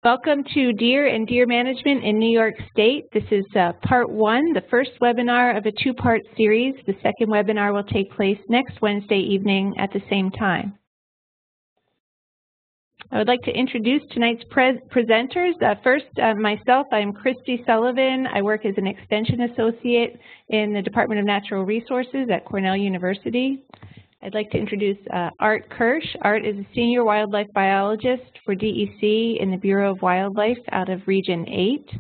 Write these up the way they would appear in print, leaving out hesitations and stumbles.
Welcome to Deer and Deer Management in New York State. This is part one, the first webinar of a two-part series. The second webinar will take place next Wednesday evening at the same time. I would like to introduce tonight's presenters. First, myself, I'm Christy Sullivan. I work as an Extension Associate in the Department of Natural Resources at Cornell University. I'd like to introduce Art Kirsch. Art is a Senior Wildlife Biologist for DEC in the Bureau of Wildlife out of Region 8.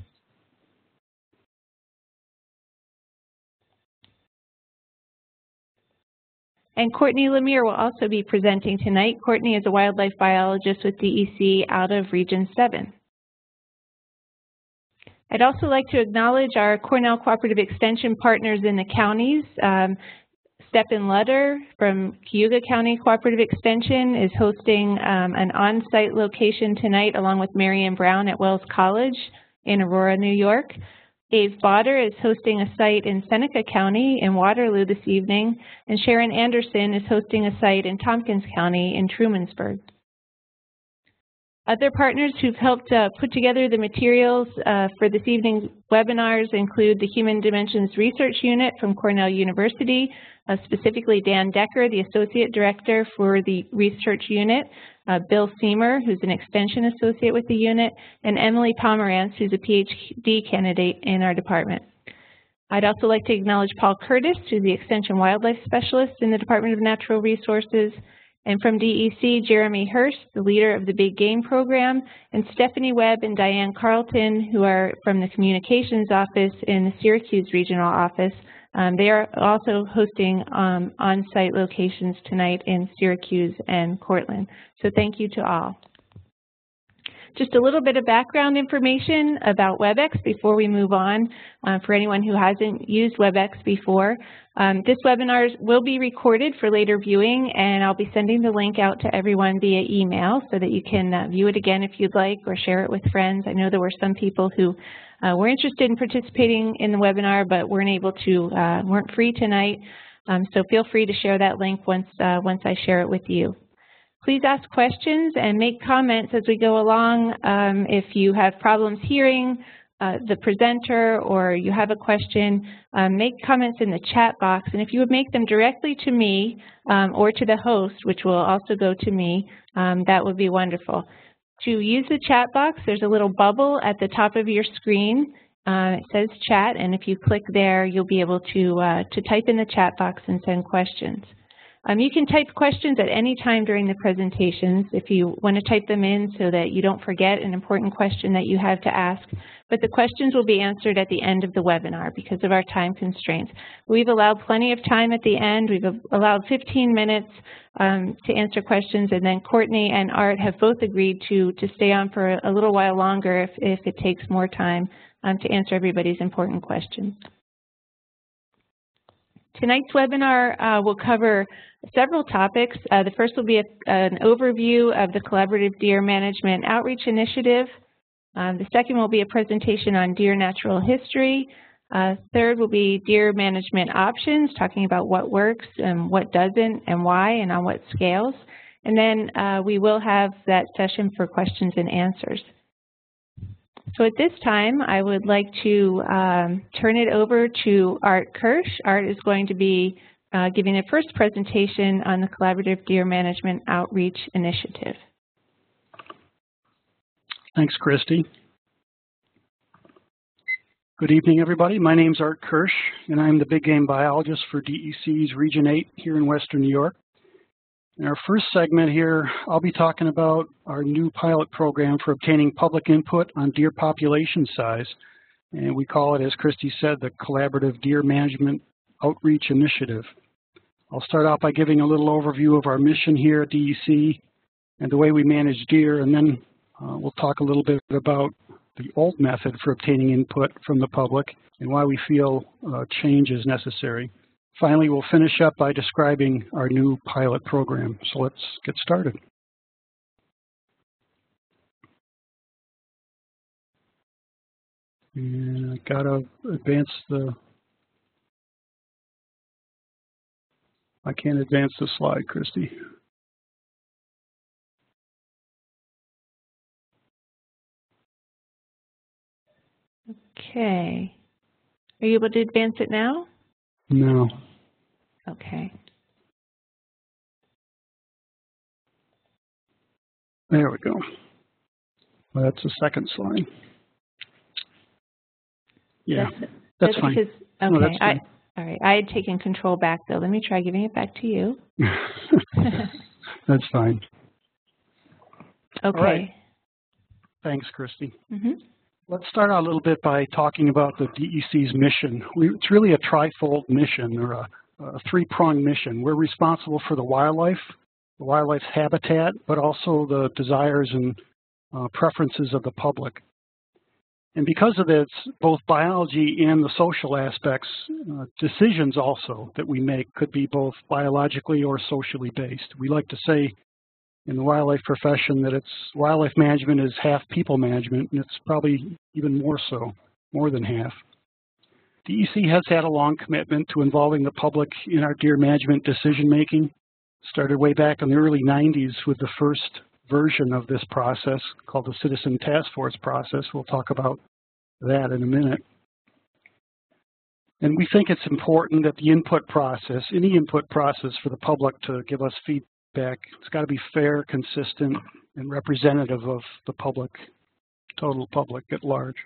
And Courtney Lemire will also be presenting tonight. Courtney is a Wildlife Biologist with DEC out of Region 7. I'd also like to acknowledge our Cornell Cooperative Extension partners in the counties. Stephen Lutter from Cayuga County Cooperative Extension is hosting an on-site location tonight along with Marianne Brown at Wells College in Aurora, New York. Dave Botter is hosting a site in Seneca County in Waterloo this evening, and Sharon Anderson is hosting a site in Tompkins County in Trumansburg. Other partners who've helped put together the materials for this evening's webinars include the Human Dimensions Research Unit from Cornell University, specifically Dan Decker, the Associate Director for the Research Unit, Bill Seymour, who's an Extension Associate with the unit, and Emily Pomerantz, who's a PhD candidate in our department. I'd also like to acknowledge Paul Curtis, who's the Extension Wildlife Specialist in the Department of Natural Resources, and from DEC, Jeremy Hurst, the leader of the Big Game Program, and Stephanie Webb and Diane Carlton, who are from the Communications Office in the Syracuse Regional Office. They are also hosting on-site locations tonight in Syracuse and Cortland. So thank you to all. Just a little bit of background information about WebEx before we move on for anyone who hasn't used WebEx before. This webinar will be recorded for later viewing, and I'll be sending the link out to everyone via email so that you can view it again if you'd like or share it with friends. I know there were some people who were interested in participating in the webinar but weren't free tonight, so feel free to share that link once I share it with you. Please ask questions and make comments as we go along. If you have problems hearing the presenter or you have a question, make comments in the chat box. And if you would make them directly to me or to the host, which will also go to me, that would be wonderful. To use the chat box, there's a little bubble at the top of your screen. It says chat, and if you click there, you'll be able to type in the chat box and send questions. You can type questions at any time during the presentations if you want to type them in so that you don't forget an important question that you have to ask. But the questions will be answered at the end of the webinar because of our time constraints. We've allowed plenty of time at the end. We've allowed 15 minutes to answer questions, and then Courtney and Art have both agreed to stay on for a little while longer if it takes more time to answer everybody's important questions. Tonight's webinar will cover several topics. The first will be an overview of the Collaborative Deer Management Outreach Initiative. The second will be a presentation on deer natural history. Third will be deer management options, talking about what works and what doesn't and why and on what scales. And then we will have that session for questions and answers. So at this time, I would like to turn it over to Art Kirsch. Art is going to be giving the first presentation on the Collaborative Deer Management Outreach Initiative. Thanks, Christy. Good evening, everybody. My name's Art Kirsch, and I'm the Big Game Biologist for DEC's Region 8 here in Western New York. In our first segment here, I'll be talking about our new pilot program for obtaining public input on deer population size. And we call it, as Christy said, the Collaborative Deer Management Outreach Initiative. I'll start out by giving a little overview of our mission here at DEC and the way we manage deer, and then we'll talk a little bit about the old method for obtaining input from the public and why we feel change is necessary. Finally, we'll finish up by describing our new pilot program. So let's get started. And I gotta advance I can't advance the slide, Christy. Okay. Are you able to advance it now? No. Okay. There we go. Well, that's the second slide. Yeah, that's fine. Because, okay, No, that's fine. all right. I had taken control back, though. Let me try giving it back to you. That's fine. Okay. All right. Thanks, Christy. Mm-hmm. Let's start out a little bit by talking about the DEC's mission. It's really a trifold mission, or a three-pronged mission. We're responsible for the wildlife's habitat, but also the desires and preferences of the public. And because of this, both biology and the social aspects, decisions also that we make could be both biologically or socially based. We like to say in the wildlife profession that wildlife management is half people management, and it's probably even more so, more than half. DEC has had a long commitment to involving the public in our deer management decision making. Started way back in the early 90s with the first version of this process called the Citizen Task Force process. We'll talk about that in a minute. And we think it's important that the input process, any input process for the public to give us feedback, it's got to be fair, consistent, and representative of the public, total public at large.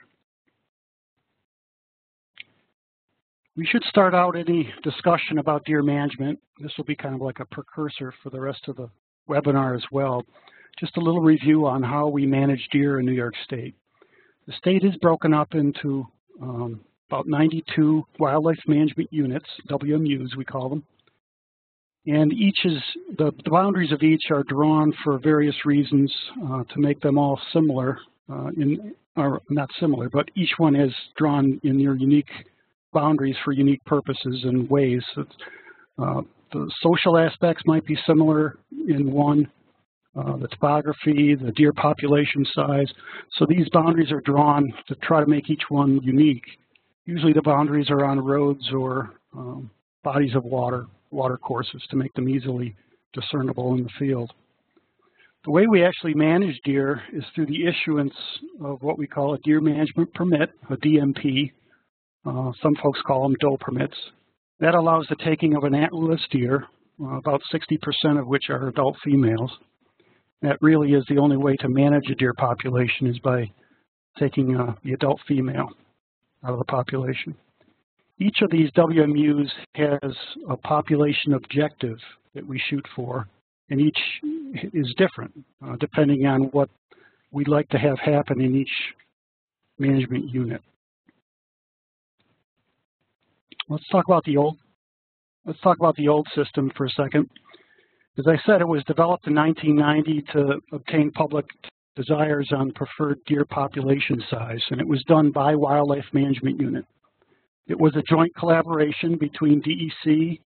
We should start out any discussion about deer management. This will be kind of like a precursor for the rest of the webinar as well. Just a little review on how we manage deer in New York State. The state is broken up into about 92 wildlife management units, WMUs we call them. And the boundaries of each are drawn for various reasons to make them all similar, or not similar, but each one is drawn in their unique boundaries for unique purposes and ways. The social aspects might be similar in one, the topography, the deer population size. So these boundaries are drawn to try to make each one unique. Usually the boundaries are on roads or bodies of water courses to make them easily discernible in the field. The way we actually manage deer is through the issuance of what we call a deer management permit, a DMP. Some folks call them doe permits. That allows the taking of an antlerless deer, about 60% of which are adult females. That really is the only way to manage a deer population, is by taking the adult female out of the population. Each of these WMUs has a population objective that we shoot for, and each is different depending on what we'd like to have happen in each management unit. Let's talk about the old system for a second. As I said, it was developed in 1990 to obtain public desires on preferred deer population size, and it was done by Wildlife Management Unit. It was a joint collaboration between DEC,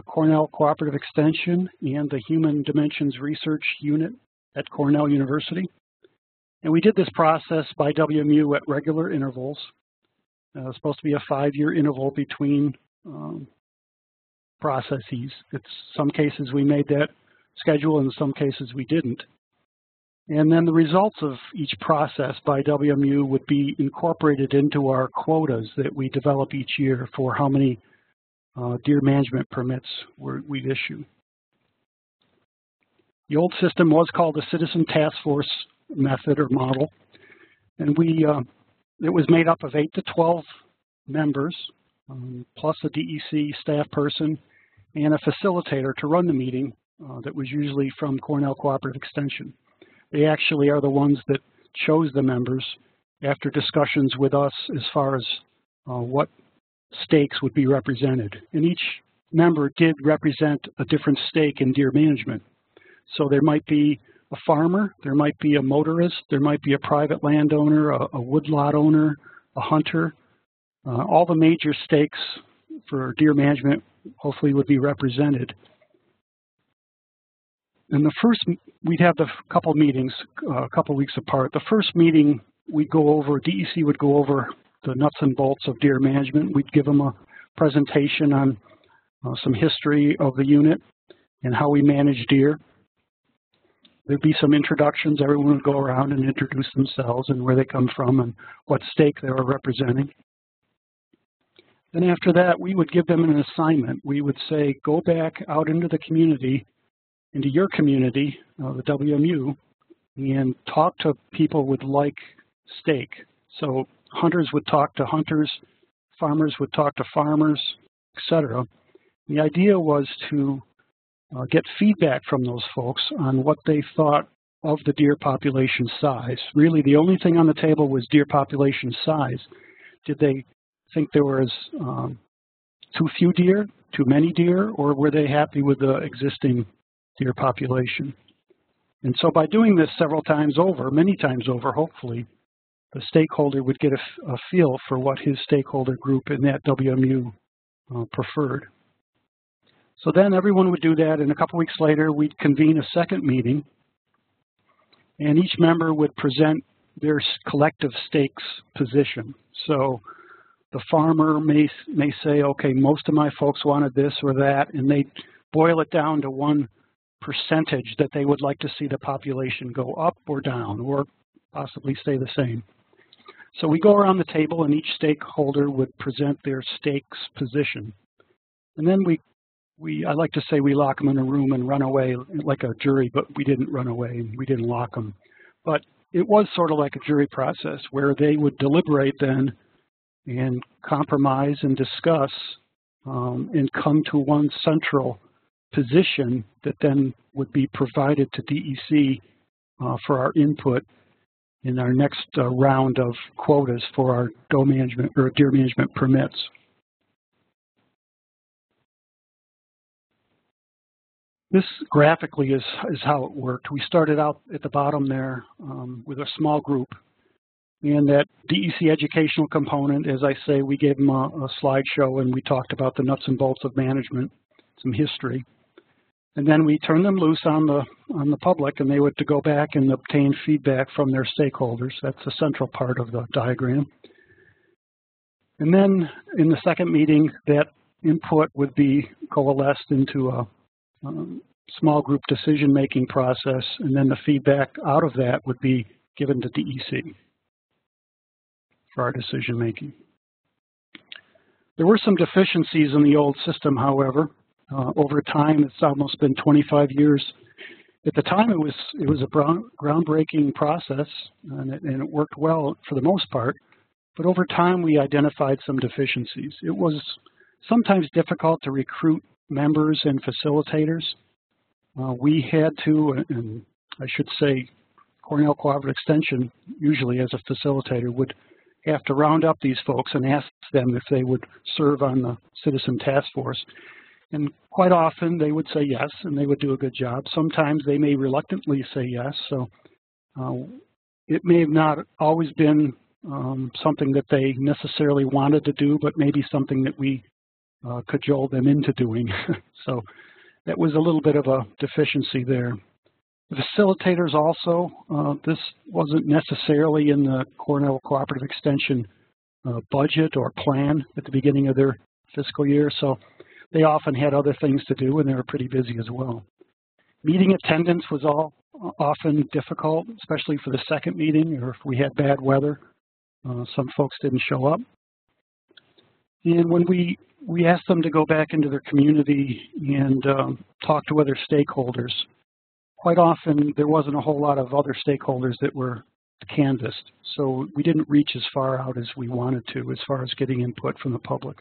Cornell Cooperative Extension, and the Human Dimensions Research Unit at Cornell University. And we did this process by WMU at regular intervals. It's supposed to be a 5-year interval between processes. In some cases we made that schedule, and in some cases we didn't. And then the results of each process by WMU would be incorporated into our quotas that we develop each year for how many deer management permits we'd issue. The old system was called the Citizen Task Force method or model, and it was made up of 8 to 12 members, plus a DEC staff person and a facilitator to run the meeting that was usually from Cornell Cooperative Extension. They actually are the ones that chose the members after discussions with us as far as what stakes would be represented. And each member did represent a different stake in deer management. So there might be a farmer, there might be a motorist, there might be a private landowner, a woodlot owner, a hunter. All the major stakes for deer management hopefully would be represented. And we'd have the couple meetings, a couple weeks apart. The first meeting, DEC would go over the nuts and bolts of deer management. We'd give them a presentation on some history of the unit and how we manage deer. there'd be some introductions. Everyone would go around and introduce themselves and where they come from and what stake they were representing. Then after that, we would give them an assignment. We would say, go back out into the community, into your community, the WMU, and talk to people with like stake. So hunters would talk to hunters, farmers would talk to farmers, etc. The idea was to get feedback from those folks on what they thought of the deer population size. Really, the only thing on the table was deer population size. Did they think there was too few deer, too many deer, or were they happy with the existing deer population? And so by doing this several times over, many times over, hopefully, the stakeholder would get a feel for what his stakeholder group in that WMU preferred. So then everyone would do that, and a couple weeks later, we'd convene a second meeting, and each member would present their collective stakes position. So the farmer may say, okay, most of my folks wanted this or that, and they boil it down to one percentage that they would like to see the population go up or down, or possibly stay the same. So we go around the table, and each stakeholder would present their stakes position. And then I like to say we lock them in a room and run away like a jury, but we didn't run away and we didn't lock them. But it was sort of like a jury process where they would deliberate then and compromise and discuss and come to one central position that then would be provided to DEC for our input in our next round of quotas for our deer management permits. This graphically is how it worked. We started out at the bottom there with a small group. And that DEC educational component, as I say, we gave them a slideshow and we talked about the nuts and bolts of management, some history. And then we turned them loose on the public, and they were to go back and obtain feedback from their stakeholders. That's the central part of the diagram. And then in the second meeting, that input would be coalesced into a small group decision-making process, and then the feedback out of that would be given to DEC for our decision-making. There were some deficiencies in the old system, however. Over time, it's almost been 25 years. At the time, it was a groundbreaking process, and it worked well for the most part. But over time, we identified some deficiencies. It was sometimes difficult to recruit members and facilitators. We had to, and I should say Cornell Cooperative Extension, usually as a facilitator, would have to round up these folks and ask them if they would serve on the Citizen Task Force. And quite often they would say yes, and they would do a good job. Sometimes they may reluctantly say yes, so it may have not always been something that they necessarily wanted to do, but maybe something that we cajoled them into doing. So that was a little bit of a deficiency there. The facilitators also, this wasn't necessarily in the Cornell Cooperative Extension budget or plan at the beginning of their fiscal year, so they often had other things to do, and they were pretty busy as well. Meeting attendance was often difficult, especially for the second meeting, or if we had bad weather. Some folks didn't show up. And when we asked them to go back into their community and talk to other stakeholders, quite often there wasn't a whole lot of other stakeholders that were canvassed. So we didn't reach as far out as we wanted to as far as getting input from the public.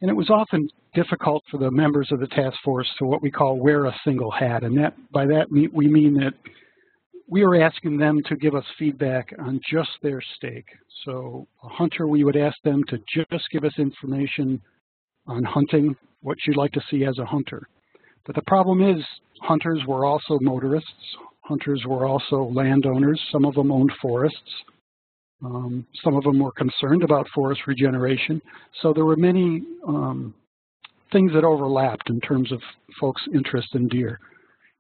And it was often difficult for the members of the task force to what we call wear a single hat. And by that we mean that we were asking them to give us feedback on just their stake. So a hunter, we would ask them to just give us information on hunting, what you'd like to see as a hunter. But the problem is hunters were also motorists. Hunters were also landowners. Some of them owned forests. Some of them were concerned about forest regeneration. So there were many things that overlapped in terms of folks' interest in deer.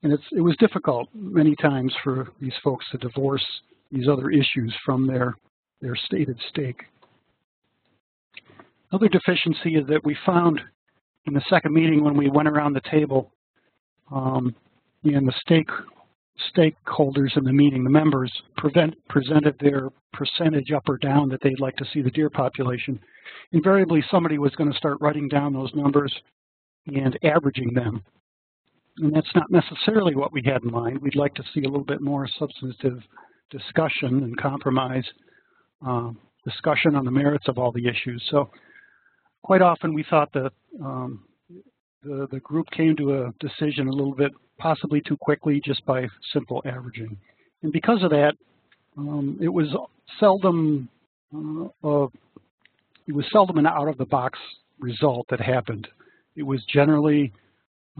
And it was difficult many times for these folks to divorce these other issues from their stated stake. Another deficiency is that we found in the second meeting when we went around the table, And the stakeholders in the meeting, the members, presented their percentage up or down that they'd like to see the deer population. Invariably, somebody was going to start writing down those numbers and averaging them. And that's not necessarily what we had in mind. We'd like to see a little bit more substantive discussion and compromise, discussion on the merits of all the issues. So quite often we thought that the group came to a decision a little bit possibly too quickly just by simple averaging. And because of that, it was seldom an out-of-the-box result that happened. It was generally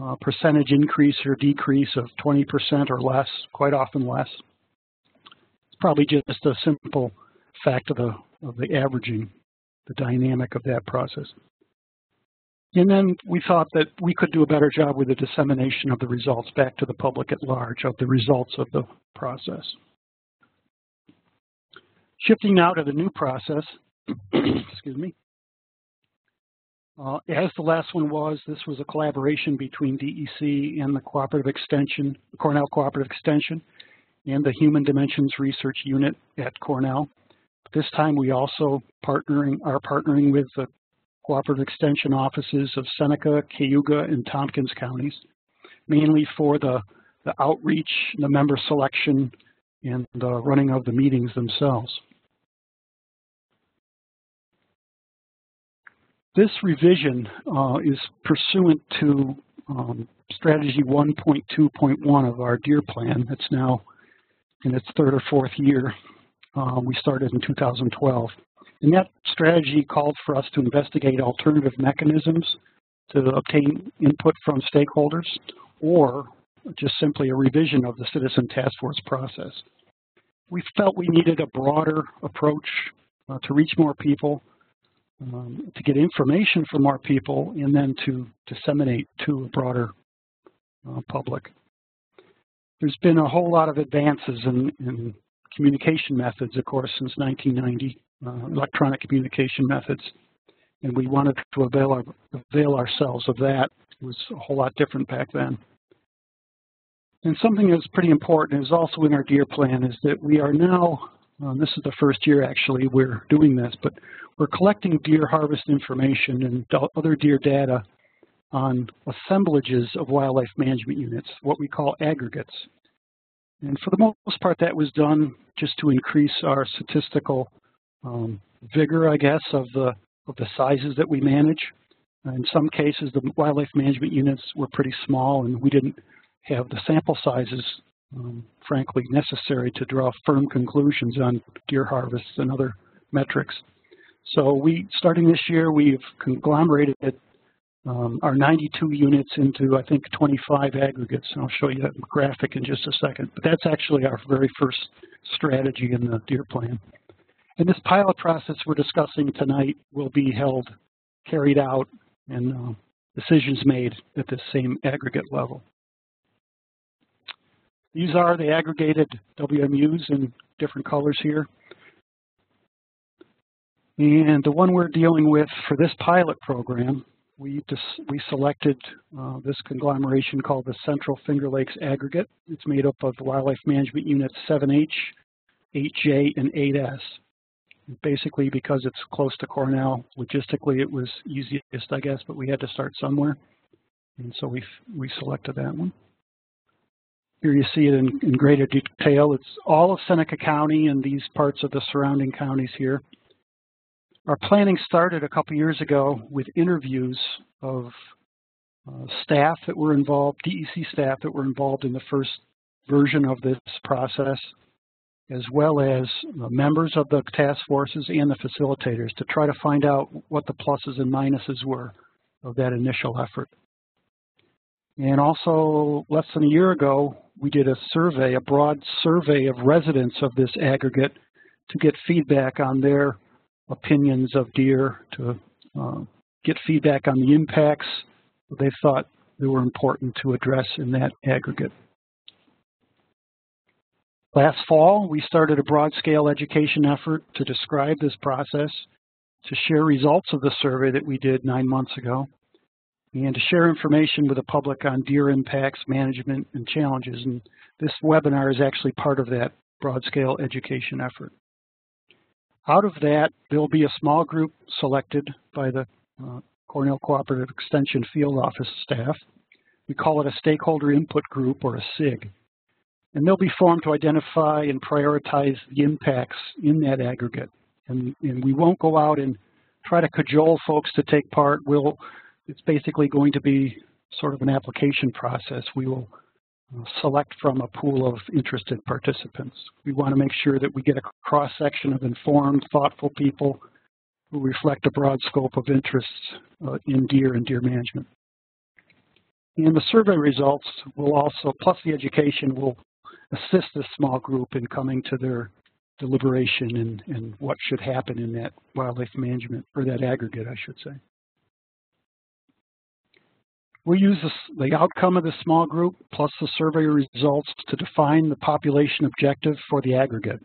a percentage increase or decrease of 20% or less, quite often less. It's probably just a simple fact of the averaging, the dynamic of that process. And then we thought that we could do a better job with the dissemination of the results back to the public at large of the results of the process. Shifting now to the new process, excuse me. As the last one was, this was a collaboration between DEC and the Cooperative Extension, Cornell Cooperative Extension, and the Human Dimensions Research Unit at Cornell. This time we also are partnering with the Cooperative Extension offices of Seneca, Cayuga, and Tompkins counties, mainly for the outreach, the member selection, and the running of the meetings themselves. This revision is pursuant to strategy 1.2.1 of our DEER plan. It's now in its third or fourth year. We started in 2012. And that strategy called for us to investigate alternative mechanisms to obtain input from stakeholders, or just simply a revision of the Citizen Task Force process. We felt we needed a broader approach to reach more people, to get information from more people, and then to disseminate to a broader public. There's been a whole lot of advances in communication methods, of course, since 1990. Electronic communication methods, and we wanted to avail ourselves of that. It was a whole lot different back then. And something that's pretty important is also in our DEER plan is that we are now, this is the first year actually we're doing this, but we're collecting deer harvest information and other deer data on assemblages of wildlife management units, what we call aggregates. And for the most part that was done just to increase our statistical vigor, I guess, of the sizes that we manage. In some cases, the wildlife management units were pretty small, and we didn't have the sample sizes, frankly, necessary to draw firm conclusions on deer harvests and other metrics. So starting this year, we've conglomerated our 92 units into, I think, 25 aggregates. And I'll show you that graphic in just a second. But that's actually our very first strategy in the DEER plan. And this pilot process we're discussing tonight will be carried out, and decisions made at the same aggregate level. These are the aggregated WMUs in different colors here. And the one we're dealing with for this pilot program, we selected this conglomeration called the Central Finger Lakes Aggregate. It's made up of the Wildlife Management Units 7H, 8J, and 8S. Basically, because it's close to Cornell, logistically it was easiest, I guess, but we had to start somewhere. And so we selected that one. Here you see it in greater detail. It's all of Seneca County and these parts of the surrounding counties here. Our planning started a couple years ago with interviews of staff that were involved, DEC staff that were involved in the first version of this process, as well as members of the task forces and the facilitators to try to find out what the pluses and minuses were of that initial effort. And also, less than a year ago, we did a survey, a broad survey of residents of this aggregate to get feedback on their opinions of deer, to get feedback on the impacts that they thought they were important to address in that aggregate. Last fall, we started a broad-scale education effort to describe this process, to share results of the survey that we did 9 months ago. and to share information with the public on deer impacts, management, and challenges. And this webinar is actually part of that broad-scale education effort. Out of that, there'll be a small group selected by the Cornell Cooperative Extension Field Office staff. We call it a Stakeholder Input Group, or a SIG. And they'll be formed to identify and prioritize the impacts in that aggregate. And we won't go out and try to cajole folks to take part. It's basically going to be sort of an application process. We will select from a pool of interested participants. We want to make sure that we get a cross-section of informed, thoughtful people who reflect a broad scope of interests in deer and deer management. And the survey results will also, plus the education, will assist this small group in coming to their deliberation and what should happen in that wildlife management, or that aggregate, I should say. We'll use the outcome of the small group plus the survey results to define the population objective for the aggregate.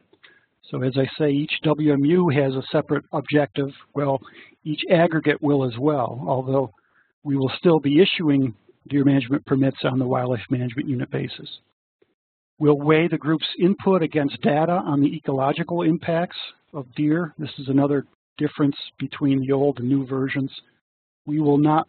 So as I say, each WMU has a separate objective. Well, each aggregate will as well, although we will still be issuing deer management permits on the wildlife management unit basis. We'll weigh the group's input against data on the ecological impacts of deer. This is another difference between the old and new versions. We will not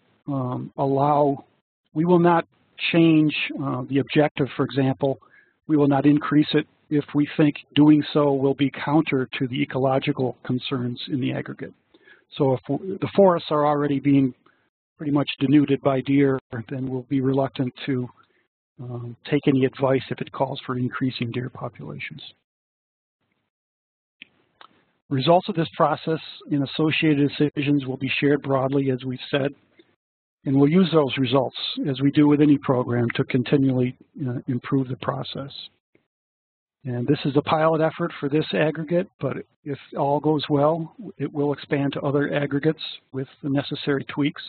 change the objective, for example. We will not increase it if we think doing so will be counter to the ecological concerns in the aggregate. So if the forests are already being pretty much denuded by deer, then we'll be reluctant to take any advice if it calls for increasing deer populations. Results of this process and associated decisions will be shared broadly, as we've said, and we'll use those results, as we do with any program, to continually improve the process. And this is a pilot effort for this aggregate, but if all goes well, it will expand to other aggregates with the necessary tweaks.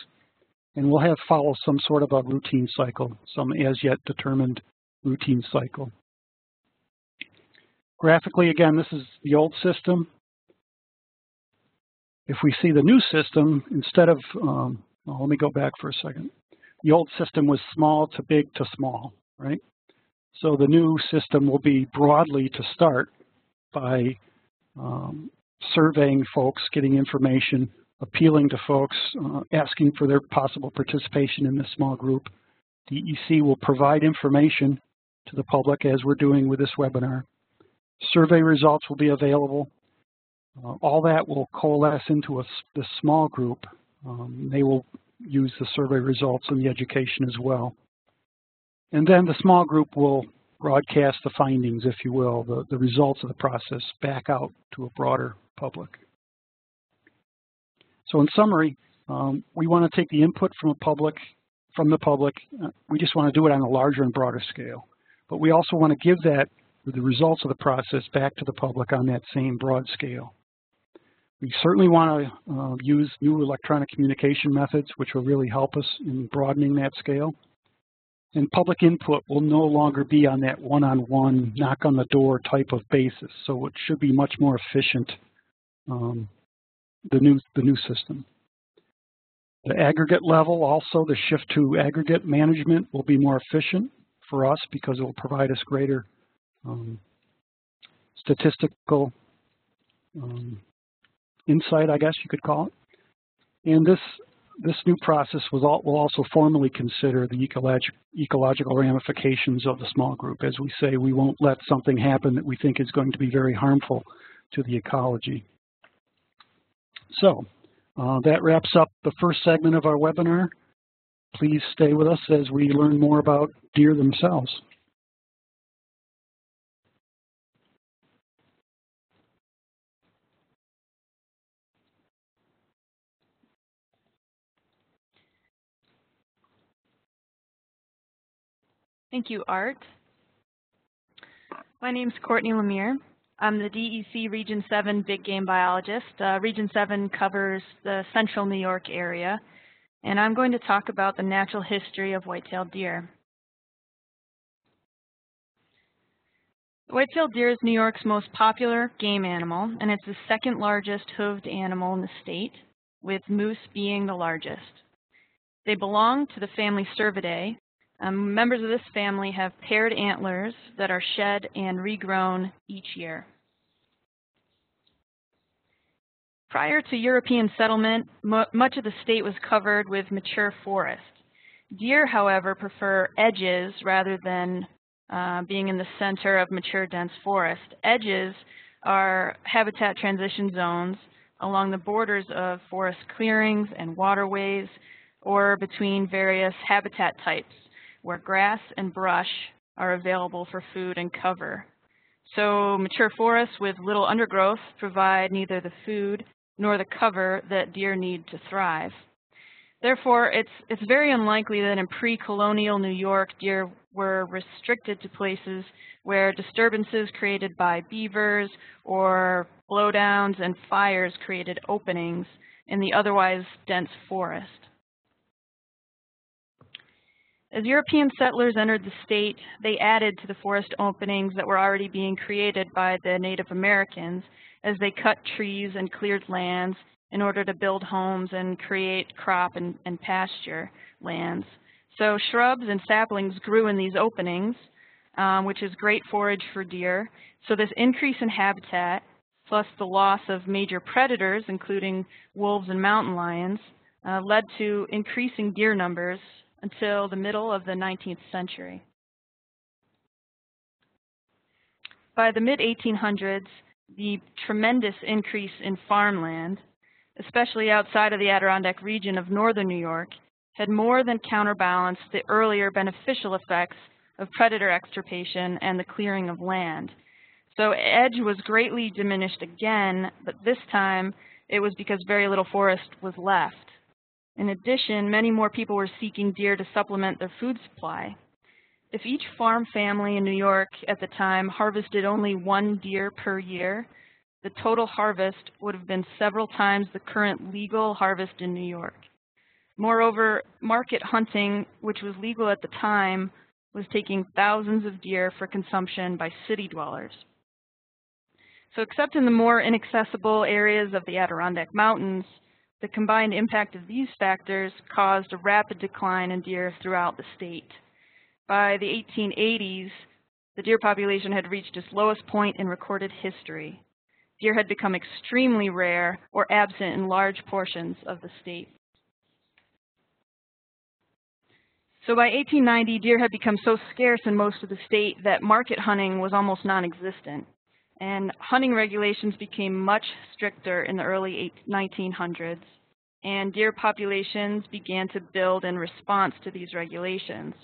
And we'll have follow some sort of a routine cycle, some as yet determined routine cycle. Graphically, again, this is the old system. If we see the new system, instead of, well, let me go back for a second. The old system was small to big to small, right? So the new system will be broadly to start by surveying folks, getting information, appealing to folks, asking for their possible participation in this small group. DEC will provide information to the public, as we're doing with this webinar. Survey results will be available. All that will coalesce into this small group. They will use the survey results in the education as well. And then the small group will broadcast the findings, if you will, the results of the process back out to a broader public. So in summary, we want to take the input from the public. We just want to do it on a larger and broader scale. But we also want to give the results of the process back to the public on that same broad scale. We certainly want to use new electronic communication methods, which will really help us in broadening that scale. And public input will no longer be on that one-on-one, knock-on-the-door type of basis. So it should be much more efficient, the new system. The aggregate level, also the shift to aggregate management, will be more efficient for us because it will provide us greater statistical insight, I guess you could call it. And this new process will also formally consider the ecological ramifications of the small group. As we say, we won't let something happen that we think is going to be very harmful to the ecology. So that wraps up the first segment of our webinar. Please stay with us as we learn more about deer themselves. Thank you, Art. My name is Courtney Lemire. I'm the DEC Region 7 Big Game Biologist. Region 7 covers the central New York area, and I'm going to talk about the natural history of white-tailed deer. The white-tailed deer is New York's most popular game animal, and it's the second largest hooved animal in the state, with moose being the largest. They belong to the family Cervidae. Members of this family have paired antlers that are shed and regrown each year. Prior to European settlement, much of the state was covered with mature forest. Deer, however, prefer edges rather than being in the center of mature, dense forest. Edges are habitat transition zones along the borders of forest clearings and waterways, or between various habitat types, where grass and brush are available for food and cover. So mature forests with little undergrowth provide neither the food nor the cover that deer need to thrive. Therefore, it's very unlikely that in pre-colonial New York, deer were restricted to places where disturbances created by beavers or blowdowns and fires created openings in the otherwise dense forest. As European settlers entered the state, they added to the forest openings that were already being created by the Native Americans as they cut trees and cleared lands in order to build homes and create crop and pasture lands. So shrubs and saplings grew in these openings, which is great forage for deer. So this increase in habitat, plus the loss of major predators, including wolves and mountain lions, led to increasing deer numbers until the middle of the 19th century. By the mid-1800s, the tremendous increase in farmland, especially outside of the Adirondack region of northern New York, had more than counterbalanced the earlier beneficial effects of predator extirpation and the clearing of land. So edge was greatly diminished again, but this time it was because very little forest was left. In addition, many more people were seeking deer to supplement their food supply. If each farm family in New York at the time harvested only one deer per year, the total harvest would have been several times the current legal harvest in New York. Moreover, market hunting, which was legal at the time, was taking thousands of deer for consumption by city dwellers. So except in the more inaccessible areas of the Adirondack Mountains, the combined impact of these factors caused a rapid decline in deer throughout the state. By the 1880s, the deer population had reached its lowest point in recorded history. Deer had become extremely rare or absent in large portions of the state. So by 1890, deer had become so scarce in most of the state that market hunting was almost non-existent. And hunting regulations became much stricter in the early 1900s, and deer populations began to build in response to these regulations.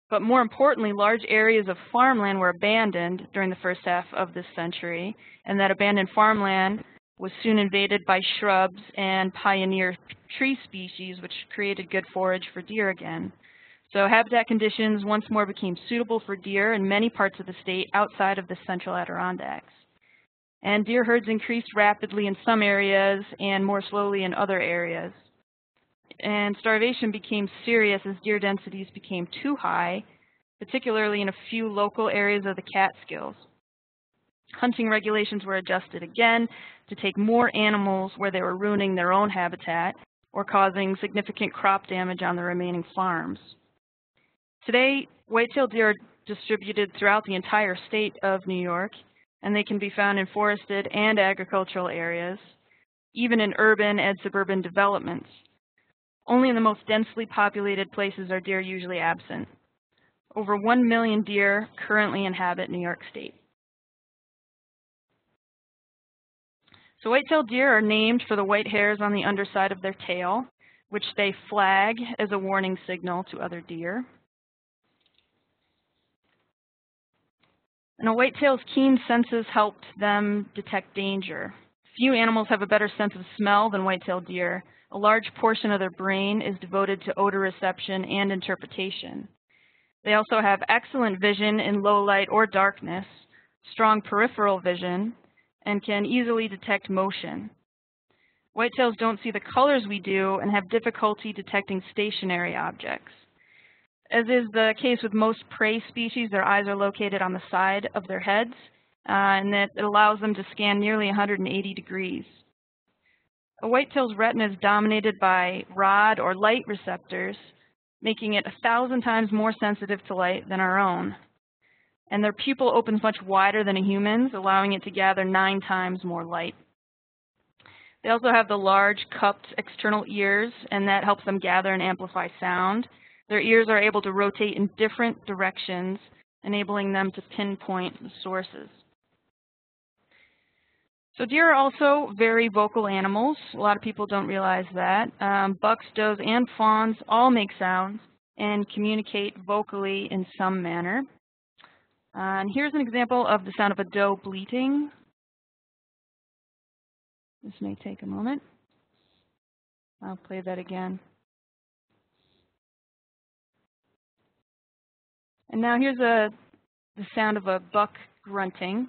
But more importantly, large areas of farmland were abandoned during the first half of this century, and that abandoned farmland was soon invaded by shrubs and pioneer tree species, which created good forage for deer again. So habitat conditions once more became suitable for deer in many parts of the state outside of the central Adirondacks. And deer herds increased rapidly in some areas and more slowly in other areas. And starvation became serious as deer densities became too high, particularly in a few local areas of the Catskills. Hunting regulations were adjusted again to take more animals where they were ruining their own habitat or causing significant crop damage on the remaining farms. Today, white-tailed deer are distributed throughout the entire state of New York, and they can be found in forested and agricultural areas, even in urban and suburban developments. Only in the most densely populated places are deer usually absent. Over 1 million deer currently inhabit New York State. So white-tailed deer are named for the white hairs on the underside of their tail, which they flag as a warning signal to other deer. And a whitetail's keen senses helped them detect danger. Few animals have a better sense of smell than white-tailed deer. A large portion of their brain is devoted to odor reception and interpretation. They also have excellent vision in low light or darkness, strong peripheral vision, and can easily detect motion. Whitetails don't see the colors we do and have difficulty detecting stationary objects. As is the case with most prey species, their eyes are located on the side of their heads, and that it allows them to scan nearly 180 degrees. A whitetail's retina is dominated by rod or light receptors, making it 1,000 times more sensitive to light than our own. And their pupil opens much wider than a human's, allowing it to gather 9 times more light. They also have the large cupped external ears, and that helps them gather and amplify sound. Their ears are able to rotate in different directions, enabling them to pinpoint the sources. So deer are also very vocal animals. A lot of people don't realize that. Bucks, does, and fawns all make sounds and communicate vocally in some manner. And here's an example of the sound of a doe bleating. This may take a moment. I'll play that again. And now here's the sound of a buck grunting.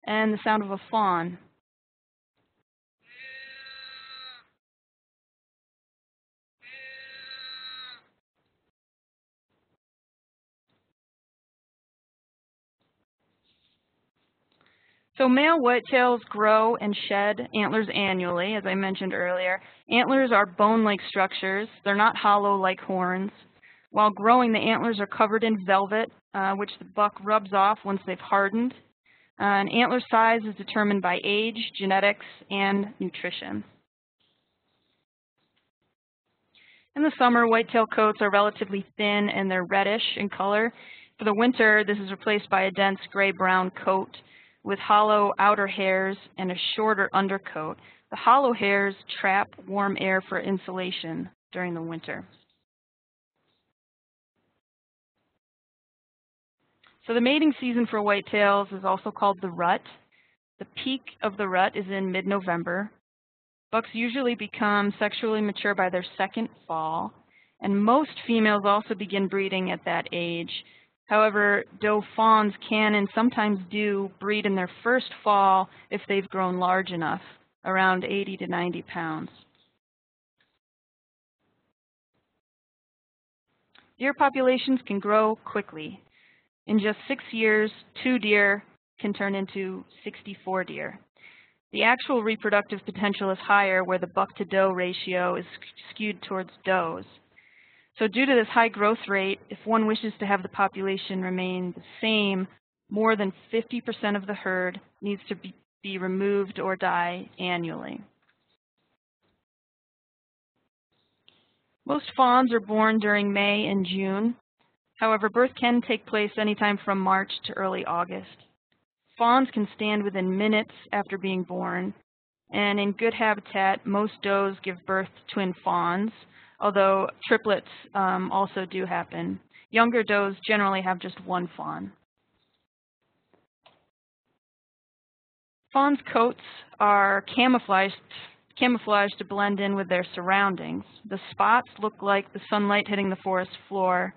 And the sound of a fawn. So male whitetails grow and shed antlers annually, as I mentioned earlier. Antlers are bone-like structures. They're not hollow like horns. While growing, the antlers are covered in velvet, which the buck rubs off once they've hardened. And antler size is determined by age, genetics, and nutrition. In the summer, whitetail coats are relatively thin and they're reddish in color. For the winter, this is replaced by a dense gray-brown coat with hollow outer hairs and a shorter undercoat. The hollow hairs trap warm air for insulation during the winter. So the mating season for whitetails is also called the rut. The peak of the rut is in mid-November. Bucks usually become sexually mature by their second fall, and most females also begin breeding at that age. However, doe fawns can and sometimes do breed in their first fall if they've grown large enough, around 80 to 90 pounds. Deer populations can grow quickly. In just 6 years, 2 deer can turn into 64 deer. The actual reproductive potential is higher where the buck-to-doe ratio is skewed towards does. So due to this high growth rate, if one wishes to have the population remain the same, more than 50% of the herd needs to be removed or die annually. Most fawns are born during May and June. However, birth can take place anytime from March to early August. Fawns can stand within minutes after being born, and in good habitat, most does give birth to twin fawns, although triplets also do happen. Younger does generally have just one fawn. Fawns' coats are camouflaged to blend in with their surroundings. The spots look like the sunlight hitting the forest floor.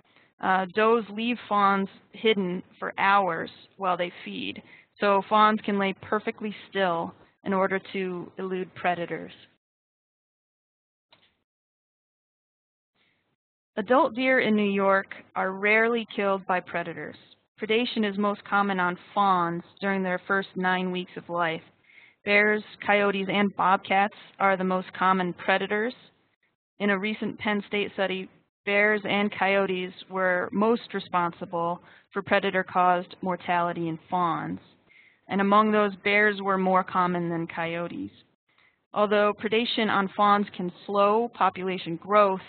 Does leave fawns hidden for hours while they feed, so fawns can lay perfectly still in order to elude predators. Adult deer in New York are rarely killed by predators. Predation is most common on fawns during their first 9 weeks of life. Bears, coyotes, and bobcats are the most common predators. In a recent Penn State study, bears and coyotes were most responsible for predator-caused mortality in fawns. And among those, bears were more common than coyotes. Although predation on fawns can slow population growth,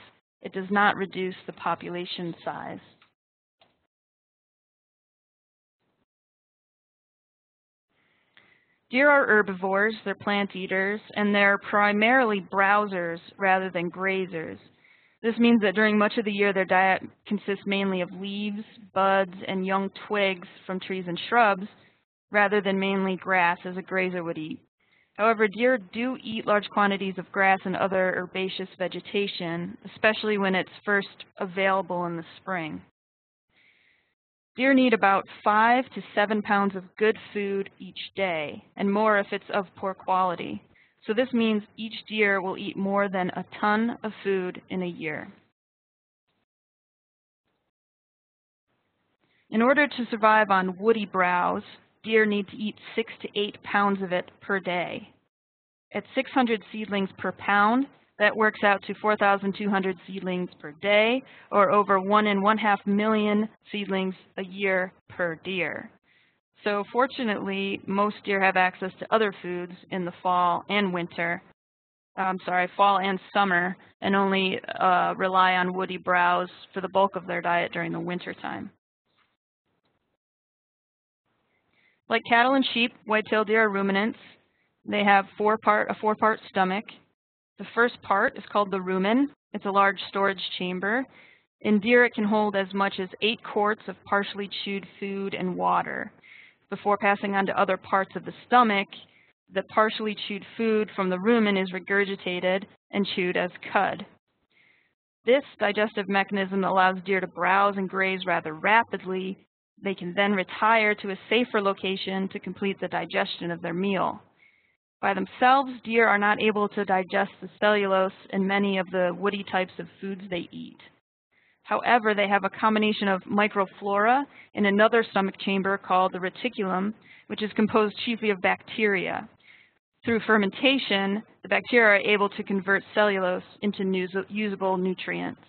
it does not reduce the population size. Deer are herbivores, they're plant eaters, and they're primarily browsers rather than grazers. This means that during much of the year, their diet consists mainly of leaves, buds, and young twigs from trees and shrubs, rather than mainly grass as a grazer would eat. However, deer do eat large quantities of grass and other herbaceous vegetation, especially when it's first available in the spring. Deer need about 5 to 7 pounds of good food each day, and more if it's of poor quality. So this means each deer will eat more than a ton of food in a year. In order to survive on woody browse, deer need to eat 6 to 8 pounds of it per day. At 600 seedlings per pound, that works out to 4,200 seedlings per day, or over 1.5 million seedlings a year per deer. So fortunately, most deer have access to other foods in the fall and fall and summer, and only rely on woody browse for the bulk of their diet during the winter time. Like cattle and sheep, white-tailed deer are ruminants. They have a four-part stomach. The first part is called the rumen. It's a large storage chamber. In deer, it can hold as much as 8 quarts of partially chewed food and water. Before passing on to other parts of the stomach, the partially chewed food from the rumen is regurgitated and chewed as cud. This digestive mechanism allows deer to browse and graze rather rapidly. They can then retire to a safer location to complete the digestion of their meal. By themselves, deer are not able to digest the cellulose in many of the woody types of foods they eat. However, they have a combination of microflora in another stomach chamber called the reticulum, which is composed chiefly of bacteria. Through fermentation, the bacteria are able to convert cellulose into usable nutrients.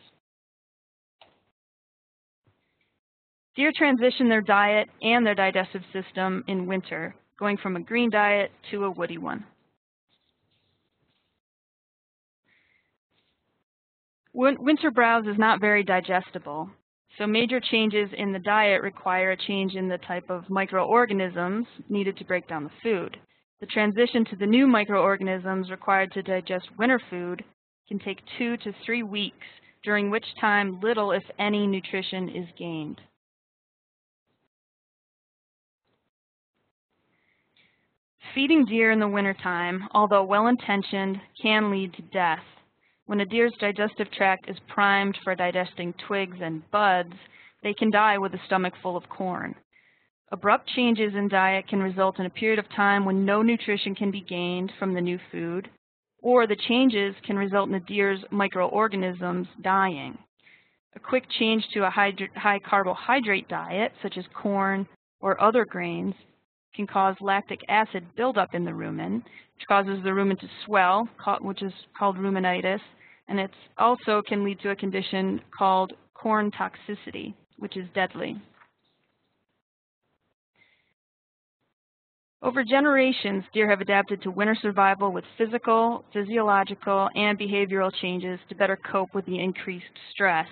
Deer transition their diet and their digestive system in winter, going from a green diet to a woody one. Winter browse is not very digestible, so major changes in the diet require a change in the type of microorganisms needed to break down the food. The transition to the new microorganisms required to digest winter food can take 2 to 3 weeks, during which time little, if any, nutrition is gained. Feeding deer in the wintertime, although well-intentioned, can lead to death. When a deer's digestive tract is primed for digesting twigs and buds, they can die with a stomach full of corn. Abrupt changes in diet can result in a period of time when no nutrition can be gained from the new food, or the changes can result in the deer's microorganisms dying. A quick change to a high carbohydrate diet, such as corn or other grains, can cause lactic acid buildup in the rumen, which causes the rumen to swell, which is called rumenitis, and it also can lead to a condition called corn toxicity, which is deadly. Over generations, deer have adapted to winter survival with physical, physiological, and behavioral changes to better cope with the increased stress.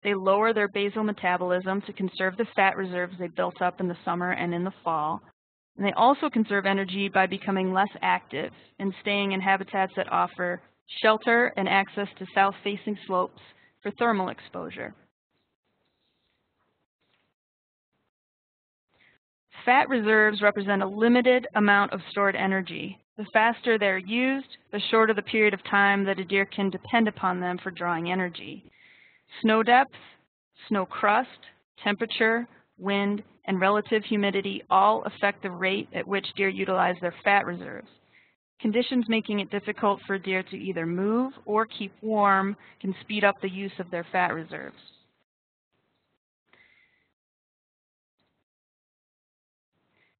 They lower their basal metabolism to conserve the fat reserves they built up in the summer and in the fall. And they also conserve energy by becoming less active and staying in habitats that offer shelter and access to south-facing slopes for thermal exposure. Fat reserves represent a limited amount of stored energy. The faster they're used, the shorter the period of time that a deer can depend upon them for drawing energy. Snow depth, snow crust, temperature, wind, and relative humidity all affect the rate at which deer utilize their fat reserves. Conditions making it difficult for deer to either move or keep warm can speed up the use of their fat reserves.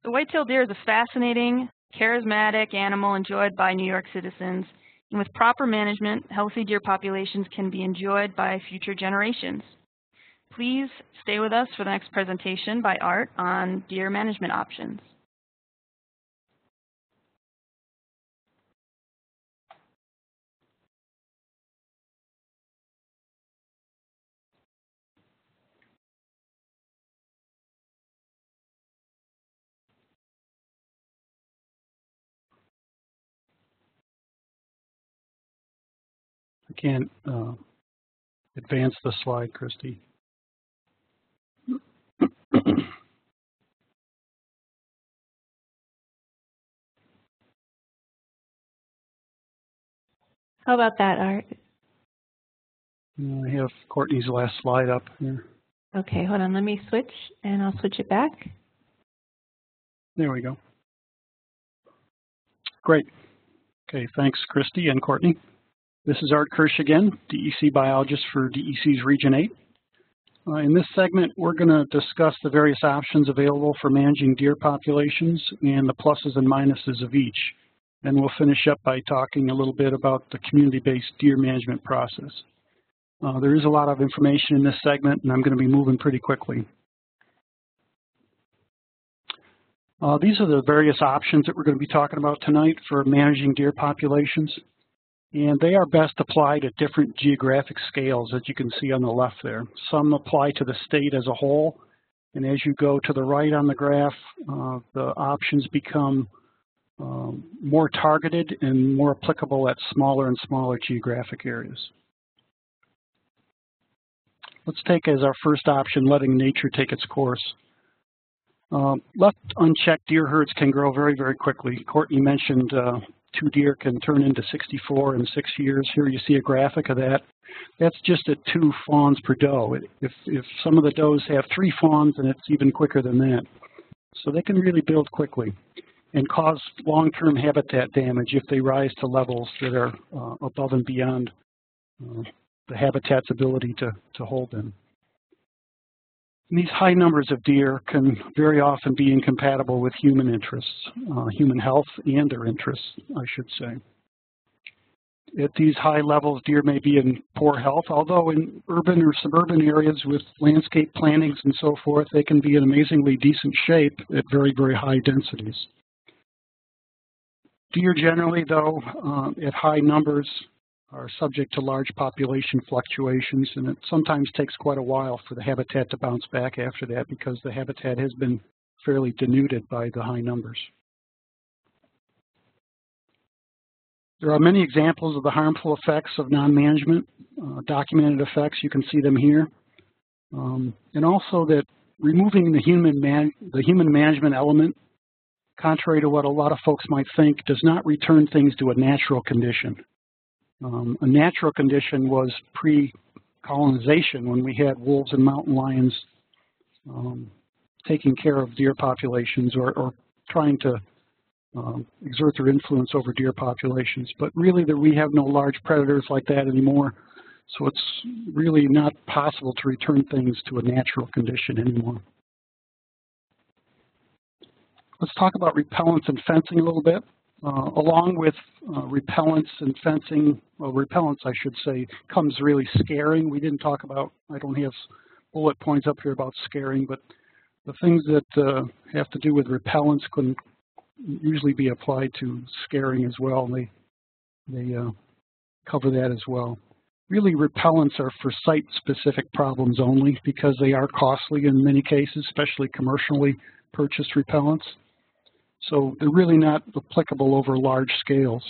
The white-tailed deer is a fascinating, charismatic animal enjoyed by New York citizens, and with proper management, healthy deer populations can be enjoyed by future generations. Please stay with us for the next presentation by Art on deer management options. I can't advance the slide, Christy. How about that, Art? I have Courtney's last slide up here. Okay, hold on. Let me switch, and I'll switch it back. There we go. Great. Okay, thanks, Christy and Courtney. This is Art Kirsch again, DEC biologist for DEC's Region 8. In this segment, we're going to discuss the various options available for managing deer populations and the pluses and minuses of each. And we'll finish up by talking a little bit about the community-based deer management process. There is a lot of information in this segment, and I'm going to be moving pretty quickly. These are the various options that we're going to be talking about tonight for managing deer populations. And they are best applied at different geographic scales, as you can see on the left there. Some apply to the state as a whole, and as you go to the right on the graph, the options become more targeted and more applicable at smaller and smaller geographic areas. Let's take as our first option, letting nature take its course. Left unchecked, deer herds can grow very, very quickly. Courtney mentioned 2 deer can turn into 64 in 6 years. Here you see a graphic of that. That's just at 2 fawns per doe. If some of the does have 3 fawns, then it's even quicker than that. So they can really build quickly and cause long-term habitat damage if they rise to levels that are above and beyond the habitat's ability to hold them. And these high numbers of deer can very often be incompatible with human interests, human health and their interests, I should say. At these high levels, deer may be in poor health, although in urban or suburban areas with landscape plantings and so forth, they can be in amazingly decent shape at very, very high densities. Deer generally, though, at high numbers, are subject to large population fluctuations, and it sometimes takes quite a while for the habitat to bounce back after that because the habitat has been fairly denuded by the high numbers. There are many examples of the harmful effects of non-management, documented effects. You can see them here. And also that removing the human management element, contrary to what a lot of folks might think, does not return things to a natural condition. A natural condition was pre-colonization when we had wolves and mountain lions taking care of deer populations or trying to exert their influence over deer populations. But really we have no large predators like that anymore, so it's really not possible to return things to a natural condition anymore. Let's talk about repellents and fencing a little bit. Along with repellents and fencing, well, repellents, I should say, comes really scaring. We didn't talk about, I don't have bullet points up here about scaring, but the things that have to do with repellents can usually be applied to scaring as well. They cover that as well. Really, repellents are for site-specific problems only because they are costly in many cases, especially commercially purchased repellents. So they're really not applicable over large scales.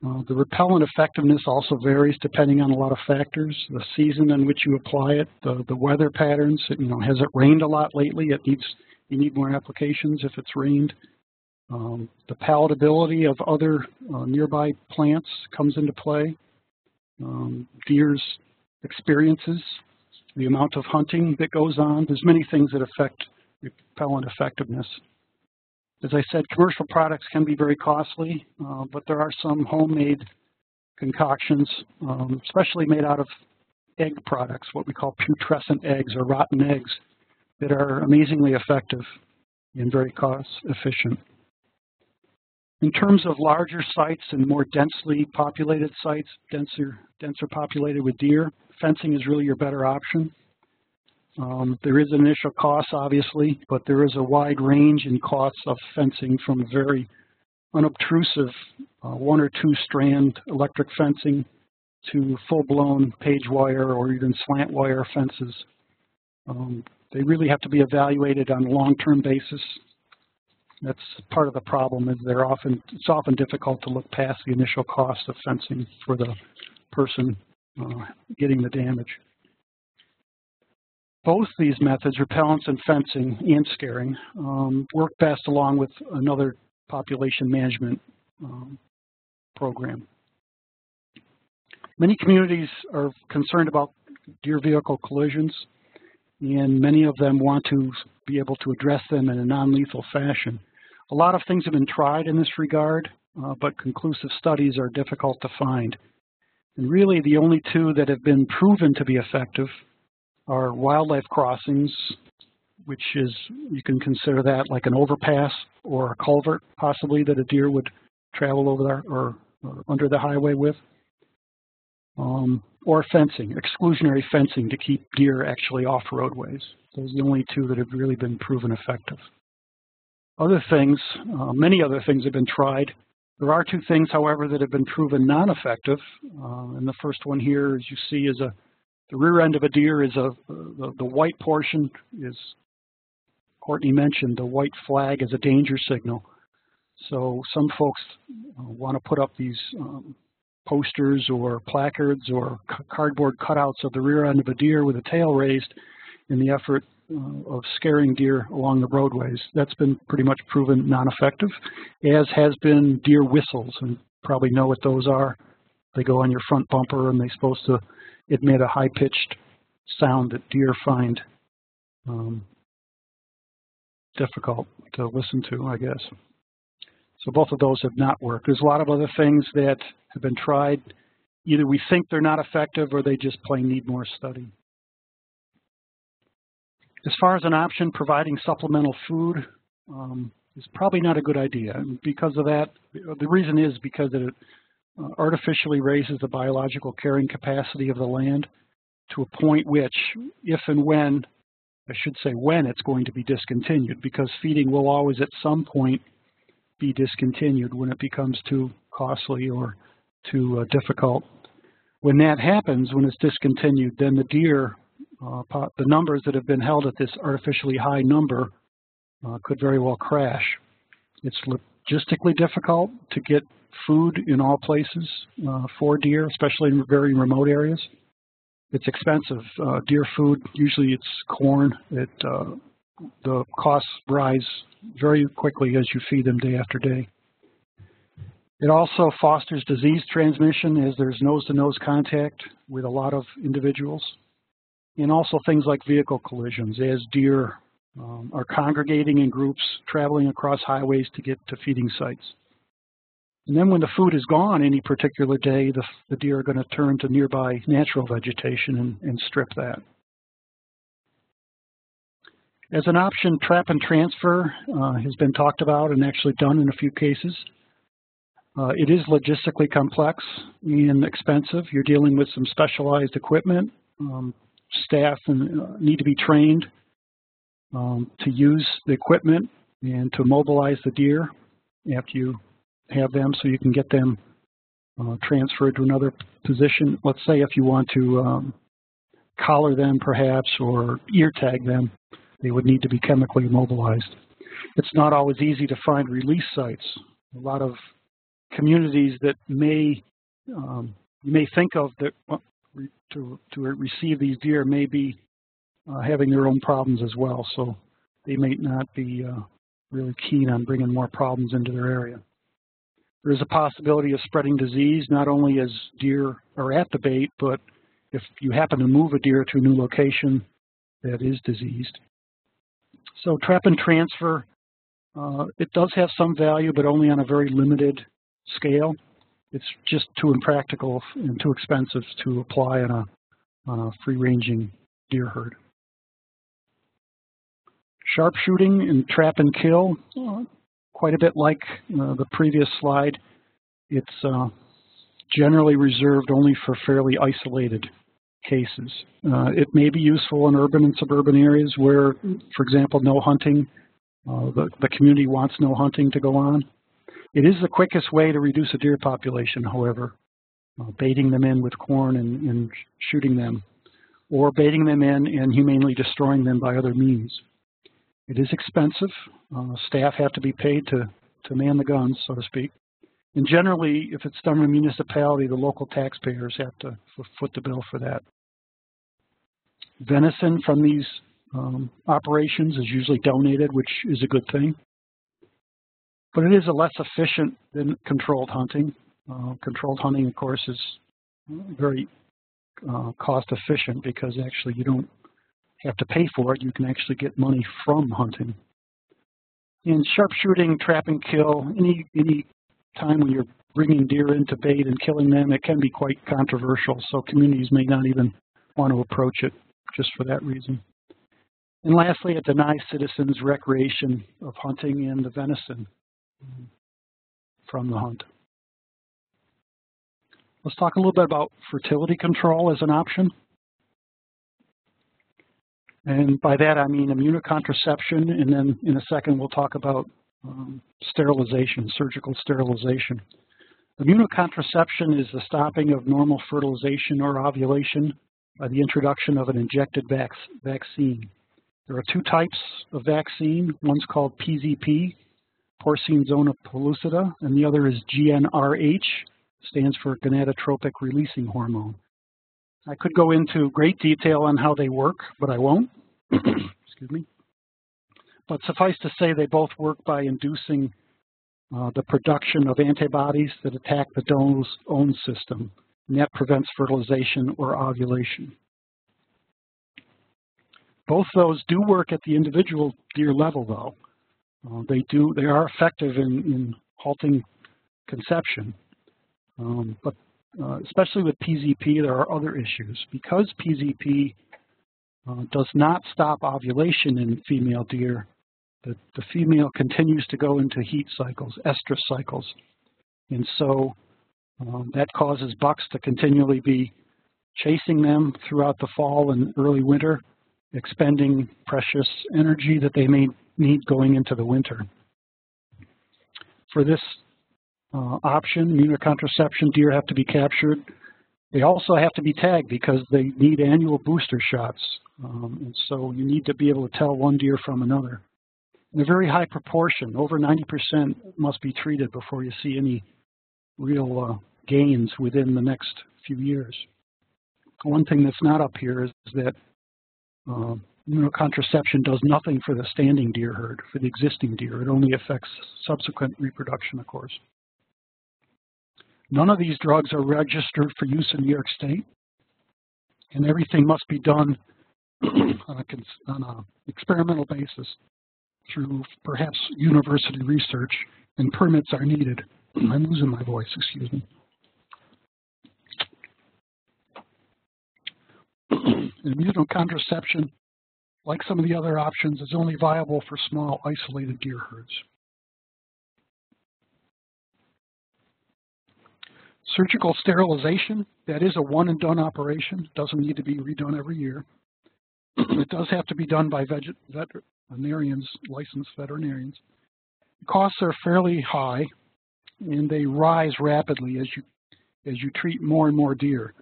The repellent effectiveness also varies depending on a lot of factors, the season in which you apply it, the weather patterns. Has it rained a lot lately? You need more applications if it's rained. The palatability of other nearby plants comes into play. Deer's experiences, the amount of hunting that goes on. There's many things that affect repellent effectiveness. As I said, commercial products can be very costly, but there are some homemade concoctions, especially made out of egg products, what we call putrescent eggs or rotten eggs, that are amazingly effective and very cost efficient. In terms of larger sites and more densely populated sites, denser populated with deer, fencing is really your better option. There is an initial cost, obviously, but there is a wide range in costs of fencing from very unobtrusive 1 or 2 strand electric fencing to full-blown page wire or even slant wire fences. They really have to be evaluated on a long-term basis. That's part of the problem, is it's often difficult to look past the initial cost of fencing for the person getting the damage. Both these methods, repellents and fencing and scaring, work best along with another population management program. Many communities are concerned about deer vehicle collisions, and many of them want to be able to address them in a non-lethal fashion. A lot of things have been tried in this regard, but conclusive studies are difficult to find. And really the only 2 that have been proven to be effective are wildlife crossings, which is, you can consider that like an overpass or a culvert possibly that a deer would travel over there or under the highway with. Or fencing, exclusionary fencing to keep deer actually off roadways. Those are the only two that have really been proven effective. Other things, many other things have been tried. There are two things, however, that have been proven non-effective. And the first one here, as you see, is the rear end of a deer is the white portion is, Courtney mentioned, the white flag is a danger signal. So some folks want to put up these posters or placards or cardboard cutouts of the rear end of a deer with a tail raised in the effort of scaring deer along the roadways. That's been pretty much proven non-effective, as has been deer whistles, and you probably know what those are. They go on your front bumper and they're supposed to emit a high-pitched sound that deer find difficult to listen to, I guess. So both of those have not worked. There's a lot of other things that have been tried. Either we think they're not effective or they just plain need more study. As far as an option, providing supplemental food is probably not a good idea. And because of that, the reason is because it artificially raises the biological carrying capacity of the land to a point which, if and when, I should say when, it's going to be discontinued, because feeding will always at some point be discontinued when it becomes too costly or too difficult. When that happens, when it's discontinued, then the deer, the numbers that have been held at this artificially high number could very well crash. It's logistically difficult to get food in all places for deer, especially in very remote areas. It's expensive. Deer food, usually it's corn. The costs rise very quickly as you feed them day after day. It also fosters disease transmission as there's nose-to-nose contact with a lot of individuals. And also things like vehicle collisions as deer are congregating in groups, traveling across highways to get to feeding sites. And then when the food is gone any particular day, the deer are going to turn to nearby natural vegetation and strip that. As an option, trap and transfer has been talked about and actually done in a few cases. It is logistically complex and expensive. You're dealing with some specialized equipment. Staff need to be trained to use the equipment and to mobilize the deer after you have them, so you can get them transferred to another position. Let's say if you want to collar them perhaps or ear tag them, they would need to be chemically immobilized. It's not always easy to find release sites. A lot of communities that you may think of that to receive these deer may be having their own problems as well, so they may not be really keen on bringing more problems into their area. There is a possibility of spreading disease, not only as deer are at the bait, but if you happen to move a deer to a new location that is diseased. So trap and transfer, it does have some value, but only on a very limited scale. It's just too impractical and too expensive to apply on a free-ranging deer herd. Sharpshooting and trap and kill, quite a bit like the previous slide. It's generally reserved only for fairly isolated cases. It may be useful in urban and suburban areas where, for example, no hunting, the community wants no hunting to go on. It is the quickest way to reduce a deer population, however, baiting them in with corn and shooting them, or baiting them in and humanely destroying them by other means. It is expensive. Staff have to be paid to man the guns, so to speak. And generally, if it's done in a municipality, the local taxpayers have to foot the bill for that. Venison from these operations is usually donated, which is a good thing. But it is less efficient than controlled hunting. Controlled hunting, of course, is very cost efficient because actually you don't have to pay for it. You can actually get money from hunting. In sharpshooting, trap and kill, any time when you're bringing deer into bait and killing them, it can be quite controversial. So communities may not even want to approach it just for that reason. And lastly, it denies citizens recreation of hunting and the venison from the hunt. Let's talk a little bit about fertility control as an option. And by that I mean immunocontraception, and then in a second we'll talk about sterilization, surgical sterilization. Immunocontraception is the stopping of normal fertilization or ovulation by the introduction of an injected vaccine. There are two types of vaccine. One's called PZP, porcine zona pellucida, and the other is GnRH, stands for gonadotropic releasing hormone. I could go into great detail on how they work, but I won't. Excuse me. But suffice to say, they both work by inducing the production of antibodies that attack the donor's own system, and that prevents fertilization or ovulation. Both those do work at the individual deer level, though. They are effective in halting conception, but especially with PZP, there are other issues. Because PZP does not stop ovulation in female deer, the female continues to go into heat cycles, estrus cycles, and so that causes bucks to continually be chasing them throughout the fall and early winter, expending precious energy that they may need going into the winter. For this option, immunocontraception, deer have to be captured. They also have to be tagged because they need annual booster shots. And so you need to be able to tell one deer from another. In a very high proportion, over 90% must be treated before you see any real gains within the next few years. One thing that's not up here is that immunocontraception does nothing for the standing deer herd, for the existing deer. It only affects subsequent reproduction, of course. None of these drugs are registered for use in New York State, and everything must be done on an experimental basis through perhaps university research, and permits are needed. I'm losing my voice, excuse me. Immunocontraception, like some of the other options, is only viable for small, isolated deer herds. Surgical sterilization, that is a one-and-done operation. It doesn't need to be redone every year. It does have to be done by veterinarians, licensed veterinarians. The costs are fairly high, and they rise rapidly as you treat more and more deer.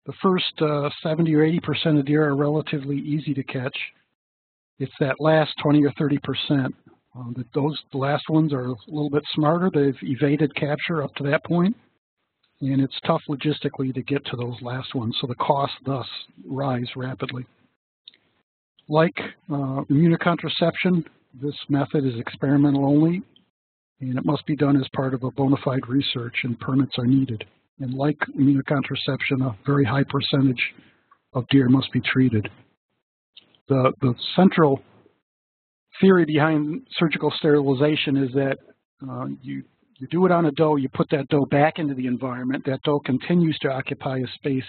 The first 70 or 80% of deer are relatively easy to catch. It's that last 20 or 30%. The last ones are a little bit smarter. They've evaded capture up to that point, and it's tough logistically to get to those last ones, so the costs thus rise rapidly. Like immunocontraception, this method is experimental only, and it must be done as part of a bona fide research, and permits are needed. And like immunocontraception, a very high percentage of deer must be treated. The central theory behind surgical sterilization is that you do it on a doe, you put that doe back into the environment, that doe continues to occupy a space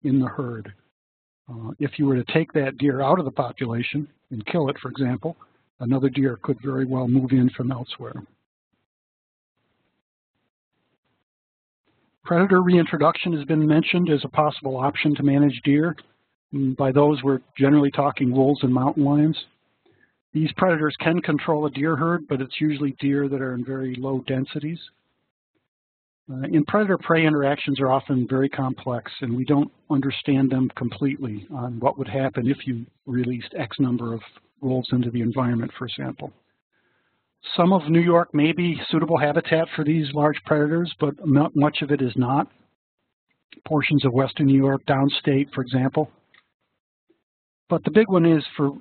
in the herd. If you were to take that deer out of the population and kill it, for example, another deer could very well move in from elsewhere. Predator reintroduction has been mentioned as a possible option to manage deer. And by those, we're generally talking wolves and mountain lions. These predators can control a deer herd, but it's usually deer that are in very low densities. And predator-prey interactions are often very complex, and we don't understand them completely on what would happen if you released X number of wolves into the environment, for example. Some of New York may be suitable habitat for these large predators, but much of it is not. Portions of western New York, downstate, for example. But the big one is for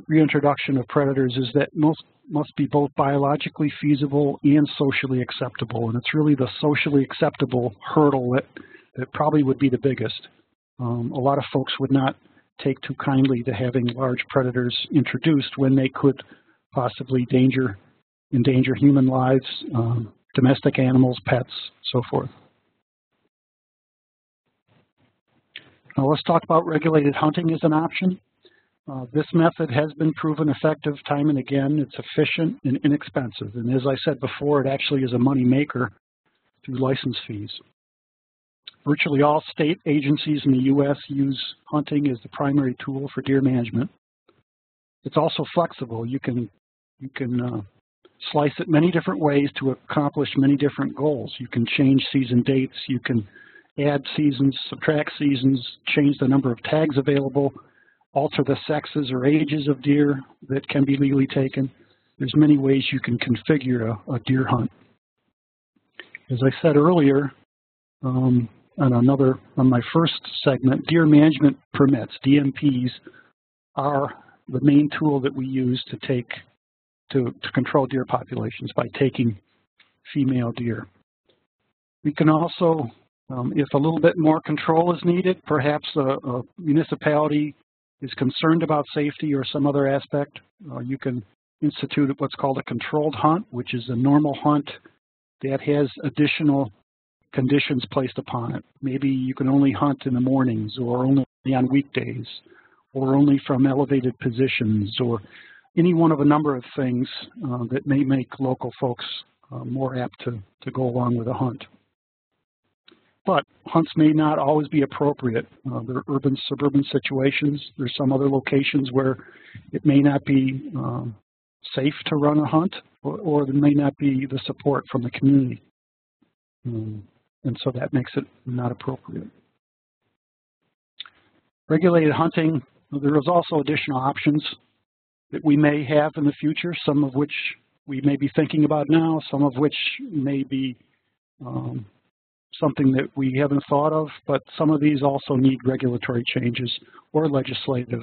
reintroduction of predators is that most must be both biologically feasible and socially acceptable. And it's really the socially acceptable hurdle that probably would be the biggest. A lot of folks would not take too kindly to having large predators introduced when they could possibly endanger human lives, domestic animals, pets, so forth. Now let's talk about regulated hunting as an option. This method has been proven effective time and again. It's efficient and inexpensive. And as I said before, it actually is a money maker through license fees. Virtually all state agencies in the U.S. use hunting as the primary tool for deer management. It's also flexible. You can slice it many different ways to accomplish many different goals. You can change season dates. You can add seasons, subtract seasons, change the number of tags available, alter the sexes or ages of deer that can be legally taken. There's many ways you can configure a deer hunt. As I said earlier, on my first segment, deer management permits, DMPs, are the main tool that we use to control deer populations by taking female deer. We can also, if a little bit more control is needed, perhaps a municipality is concerned about safety or some other aspect, you can institute what's called a controlled hunt, which is a normal hunt that has additional conditions placed upon it. Maybe you can only hunt in the mornings, or only on weekdays, or only from elevated positions, or any one of a number of things that may make local folks more apt to go along with a hunt. But hunts may not always be appropriate. There are urban, suburban situations. There's some other locations where it may not be safe to run a hunt, or there may not be the support from the community. And so that makes it not appropriate. Regulated hunting, there is also additional options that we may have in the future, some of which we may be thinking about now, some of which may be something that we haven't thought of, but some of these also need regulatory changes or legislative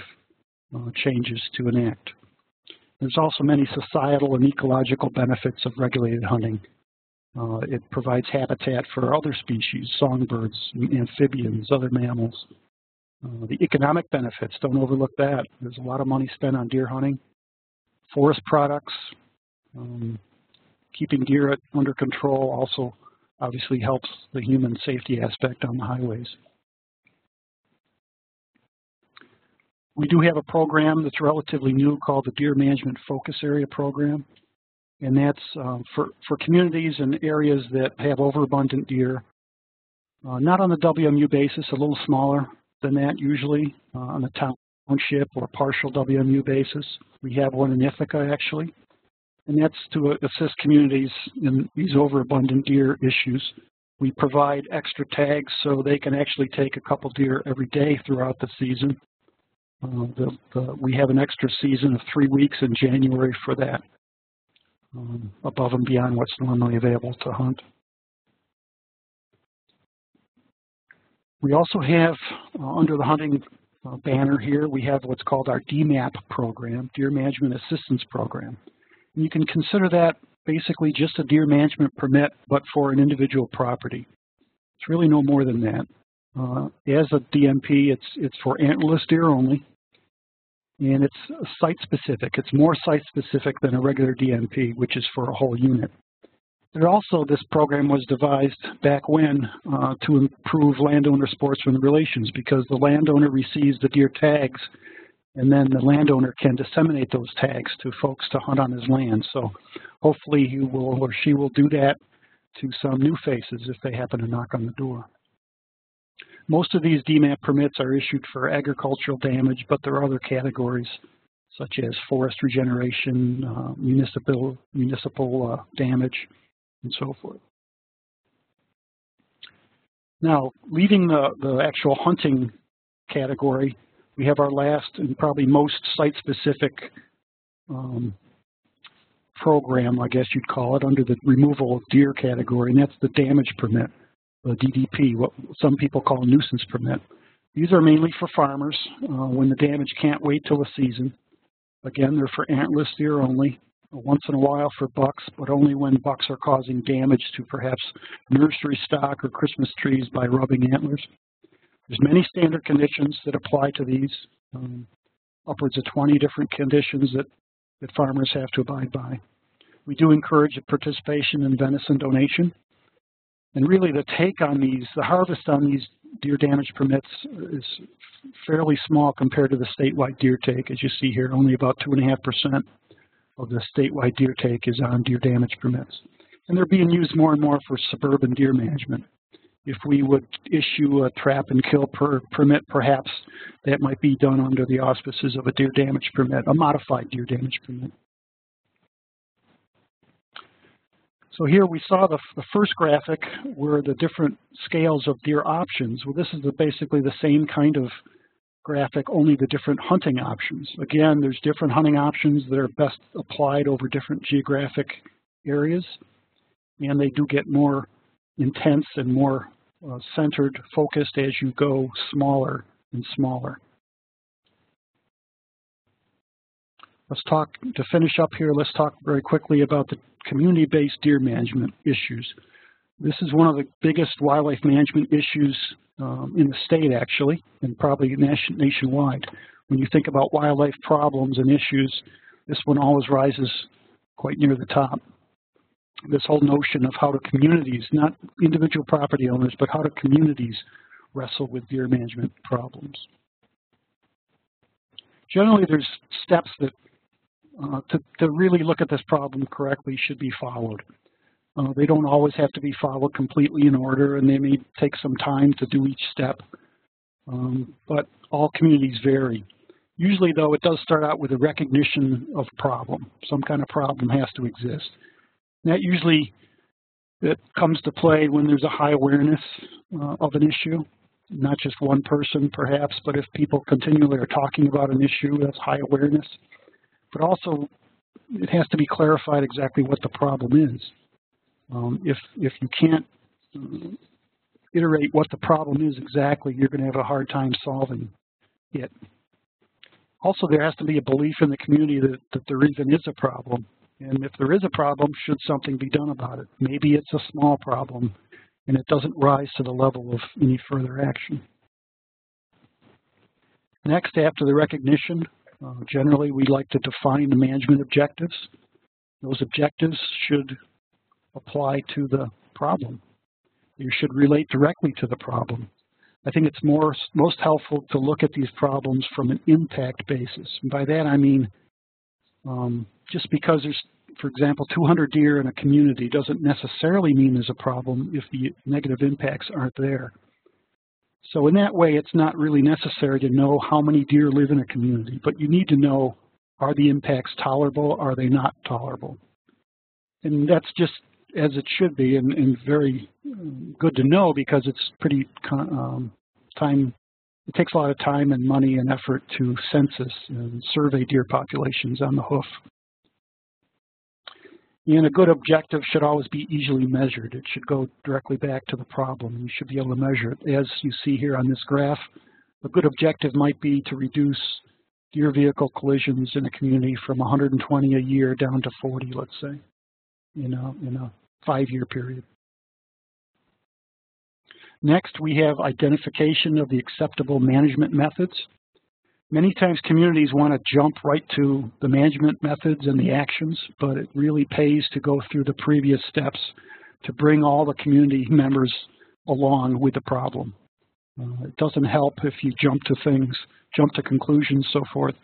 changes to enact. There's also many societal and ecological benefits of regulated hunting. It provides habitat for other species, songbirds, amphibians, other mammals. The economic benefits, don't overlook that. There's a lot of money spent on deer hunting. Forest products, keeping deer under control also obviously helps the human safety aspect on the highways. We do have a program that's relatively new called the Deer Management Focus Area Program, and that's for communities and areas that have overabundant deer, not on the WMU basis, a little smaller than that usually, on a township or partial WMU basis. We have one in Ithaca actually, and that's to assist communities in these overabundant deer issues. We provide extra tags so they can actually take a couple deer every day throughout the season. We have an extra season of 3 weeks in January for that, above and beyond what's normally available to hunt. We also have, under the hunting banner here, we have what's called our DMAP program, Deer Management Assistance Program. And you can consider that basically just a deer management permit, but for an individual property. It's really no more than that. As a DMP, it's for antlerless deer only, and it's site-specific. It's more site-specific than a regular DMP, which is for a whole unit. And also, this program was devised back when to improve landowner-sportsman relations, because the landowner receives the deer tags, and then the landowner can disseminate those tags to folks to hunt on his land. So hopefully he will or she will do that to some new faces if they happen to knock on the door. Most of these DMAP permits are issued for agricultural damage, but there are other categories such as forest regeneration, municipal damage, and so forth. Now, leaving the actual hunting category, we have our last and probably most site-specific program, I guess you'd call it, under the removal of deer category, and that's the damage permit, the DDP, what some people call a nuisance permit. These are mainly for farmers when the damage can't wait till the season. Again, they're for antlerless deer only, once in a while for bucks, but only when bucks are causing damage to perhaps nursery stock or Christmas trees by rubbing antlers. There's many standard conditions that apply to these, upwards of 20 different conditions that farmers have to abide by. We do encourage participation in venison donation. And really the take on these, the harvest on these deer damage permits is fairly small compared to the statewide deer take. As you see here, only about 2.5% of the statewide deer take is on deer damage permits. And they're being used more and more for suburban deer management. If we would issue a trap and kill permit, perhaps that might be done under the auspices of a deer damage permit, a modified deer damage permit. So here we saw the first graphic were the different scales of deer options. Well, this is basically the same kind of graphic, only the different hunting options. Again, there's different hunting options that are best applied over different geographic areas, and they do get more intense and more centered, focused as you go smaller and smaller. Let's talk, to finish up here, let's talk very quickly about the community-based deer management issues. This is one of the biggest wildlife management issues in the state, actually, and probably nationwide. When you think about wildlife problems and issues, this one always rises quite near the top. This whole notion of how do communities, not individual property owners, but how do communities wrestle with deer management problems. Generally, there's steps that to really look at this problem correctly should be followed. They don't always have to be followed completely in order, and they may take some time to do each step, but all communities vary. Usually, though, it does start out with a recognition of problem. Some kind of problem has to exist. And that usually comes to play when there's a high awareness of an issue, not just one person perhaps, but if people continually are talking about an issue, that's high awareness. But also, it has to be clarified exactly what the problem is. If you can't iterate what the problem is exactly, you're going to have a hard time solving it. Also, there has to be a belief in the community that there even is a problem. And if there is a problem, should something be done about it? Maybe it's a small problem and it doesn't rise to the level of any further action. Next, after the recognition, generally we like to define the management objectives. Those objectives should apply to the problem. You should relate directly to the problem. I think it's most helpful to look at these problems from an impact basis. And by that I mean just because there's, for example, 200 deer in a community doesn't necessarily mean there's a problem if the negative impacts aren't there. So in that way, it's not really necessary to know how many deer live in a community, but you need to know, are the impacts tolerable, are they not tolerable? And that's just as it should be, and very good to know because it's pretty it takes a lot of time and money and effort to census and survey deer populations on the hoof. And a good objective should always be easily measured. It should go directly back to the problem. You should be able to measure it. As you see here on this graph, a good objective might be to reduce deer vehicle collisions in a community from 120 a year down to 40, let's say, in a 5-year period. Next, we have identification of the acceptable management methods. Many times communities want to jump right to the management methods and the actions, but it really pays to go through the previous steps to bring all the community members along with the problem. It doesn't help if you jump to things, jump to conclusions, so forth,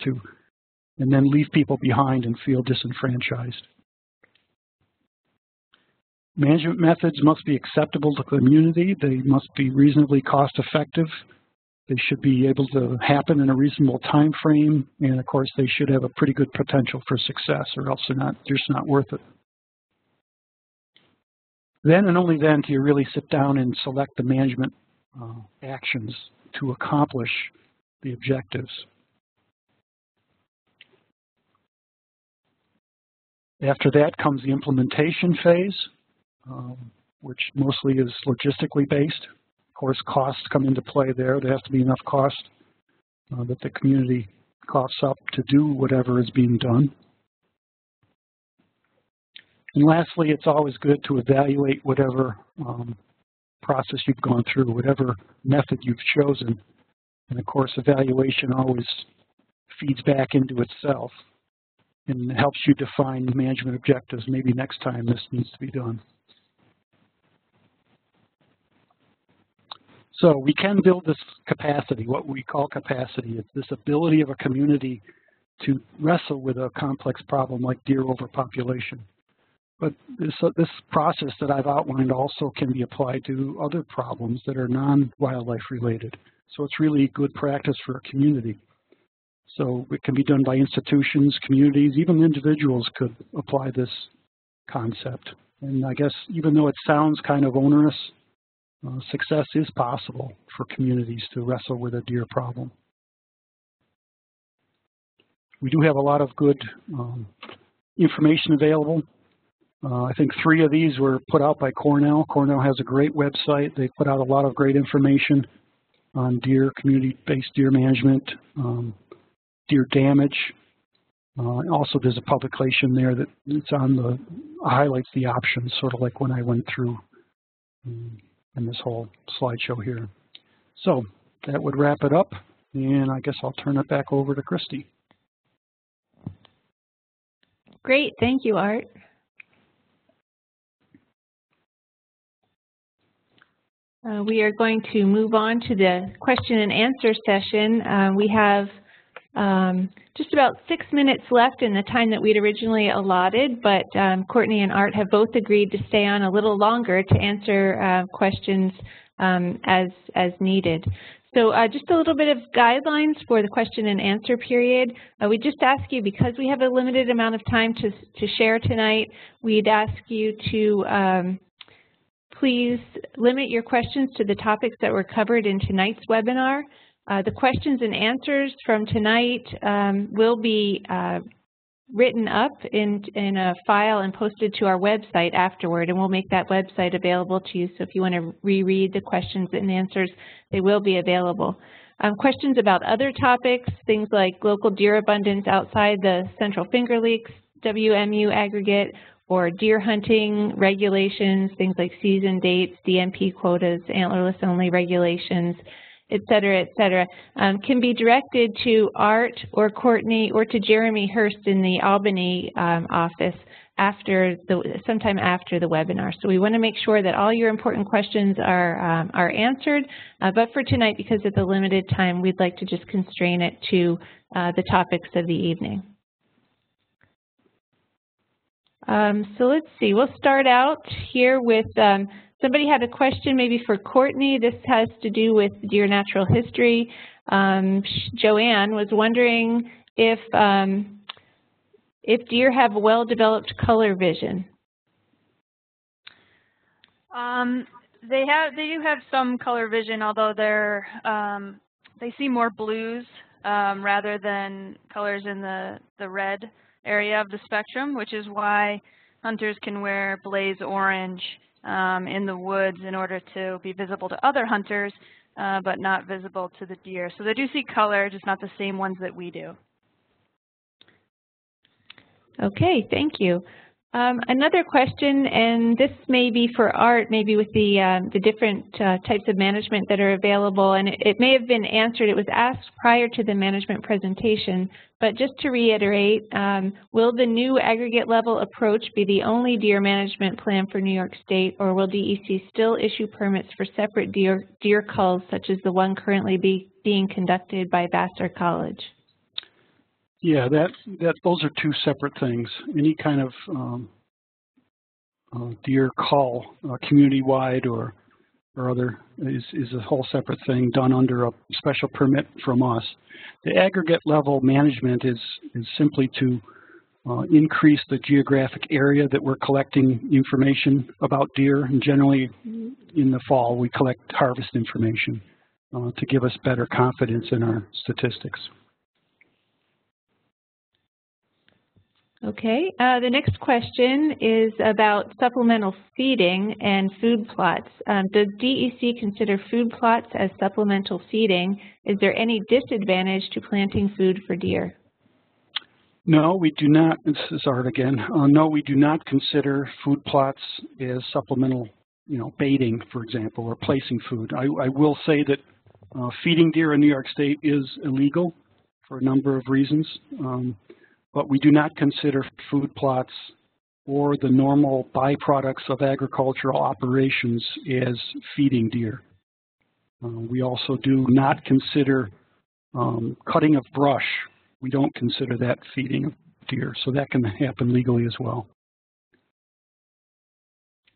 and then leave people behind and feel disenfranchised. Management methods must be acceptable to the community. They must be reasonably cost-effective. They should be able to happen in a reasonable time frame, and of course they should have a pretty good potential for success, or else they're just not worth it. Then and only then do you really sit down and select the management actions to accomplish the objectives. After that comes the implementation phase, which mostly is logistically based. Of course, costs come into play there. There has to be enough cost that the community coughs up to do whatever is being done. And lastly, it's always good to evaluate whatever process you've gone through, whatever method you've chosen. And of course, evaluation always feeds back into itself and helps you define management objectives. Maybe next time this needs to be done. So we can build this capacity, what we call capacity. It's this ability of a community to wrestle with a complex problem like deer overpopulation. But this process that I've outlined also can be applied to other problems that are non-wildlife related. So it's really good practice for a community. So it can be done by institutions, communities, even individuals could apply this concept. And I guess even though it sounds kind of onerous, success is possible for communities to wrestle with a deer problem. We do have a lot of good information available. I think 3 of these were put out by Cornell. Cornell has a great website. They put out a lot of great information on deer, community-based deer management, deer damage. Also, there's a publication there that it's on the highlights the options, sort of like when I went through in this whole slideshow here. So that would wrap it up, and I guess I'll turn it back over to Christy. Great, thank you, Art. We are going to move on to the question and answer session. We have just about 6 minutes left in the time that we'd originally allotted, but Courtney and Art have both agreed to stay on a little longer to answer questions as needed. So just a little bit of guidelines for the question and answer period. We just ask you, because we have a limited amount of time to share tonight, we'd ask you to please limit your questions to the topics that were covered in tonight's webinar. The questions and answers from tonight will be written up in a file and posted to our website afterward, and we'll make that website available to you. So if you want to reread the questions and answers, they will be available. Questions about other topics, things like local deer abundance outside the Central Finger Lakes, WMU aggregate, or deer hunting regulations, things like season dates, DMP quotas, antlerless only regulations, et cetera, can be directed to Art or Courtney or to Jeremy Hurst in the Albany office sometime after the webinar. So we want to make sure that all your important questions are answered, but for tonight, because of the limited time, we'd like to just constrain it to the topics of the evening. So let's see, we'll start out here with, somebody had a question maybe for Courtney. This has to do with deer natural history. Joanne was wondering if deer have well-developed color vision. They do have some color vision, although they see more blues rather than colors in the red area of the spectrum, which is why hunters can wear blaze orange in the woods in order to be visible to other hunters, but not visible to the deer. So they do see color, just not the same ones that we do. Okay, thank you. Another question, and this may be for Art, maybe with the different types of management that are available, and it may have been answered. It was asked prior to the management presentation, but just to reiterate, will the new aggregate level approach be the only deer management plan for New York State, or will DEC still issue permits for separate deer culls, such as the one currently being conducted by Vassar College? Yeah, those are 2 separate things. Any kind of deer call, community-wide or other, is a whole separate thing done under a special permit from us. The aggregate level management is simply to increase the geographic area that we're collecting information about deer, and generally in the fall we collect harvest information to give us better confidence in our statistics. Okay, the next question is about supplemental feeding and food plots. Does DEC consider food plots as supplemental feeding? Is there any disadvantage to planting food for deer? No, we do not. This is Art again. No, we do not consider food plots as supplemental, baiting, for example, or placing food. I will say that feeding deer in New York State is illegal for a number of reasons. But we do not consider food plots or the normal byproducts of agricultural operations as feeding deer. We also do not consider cutting of brush. We don't consider that feeding of deer, so that can happen legally as well.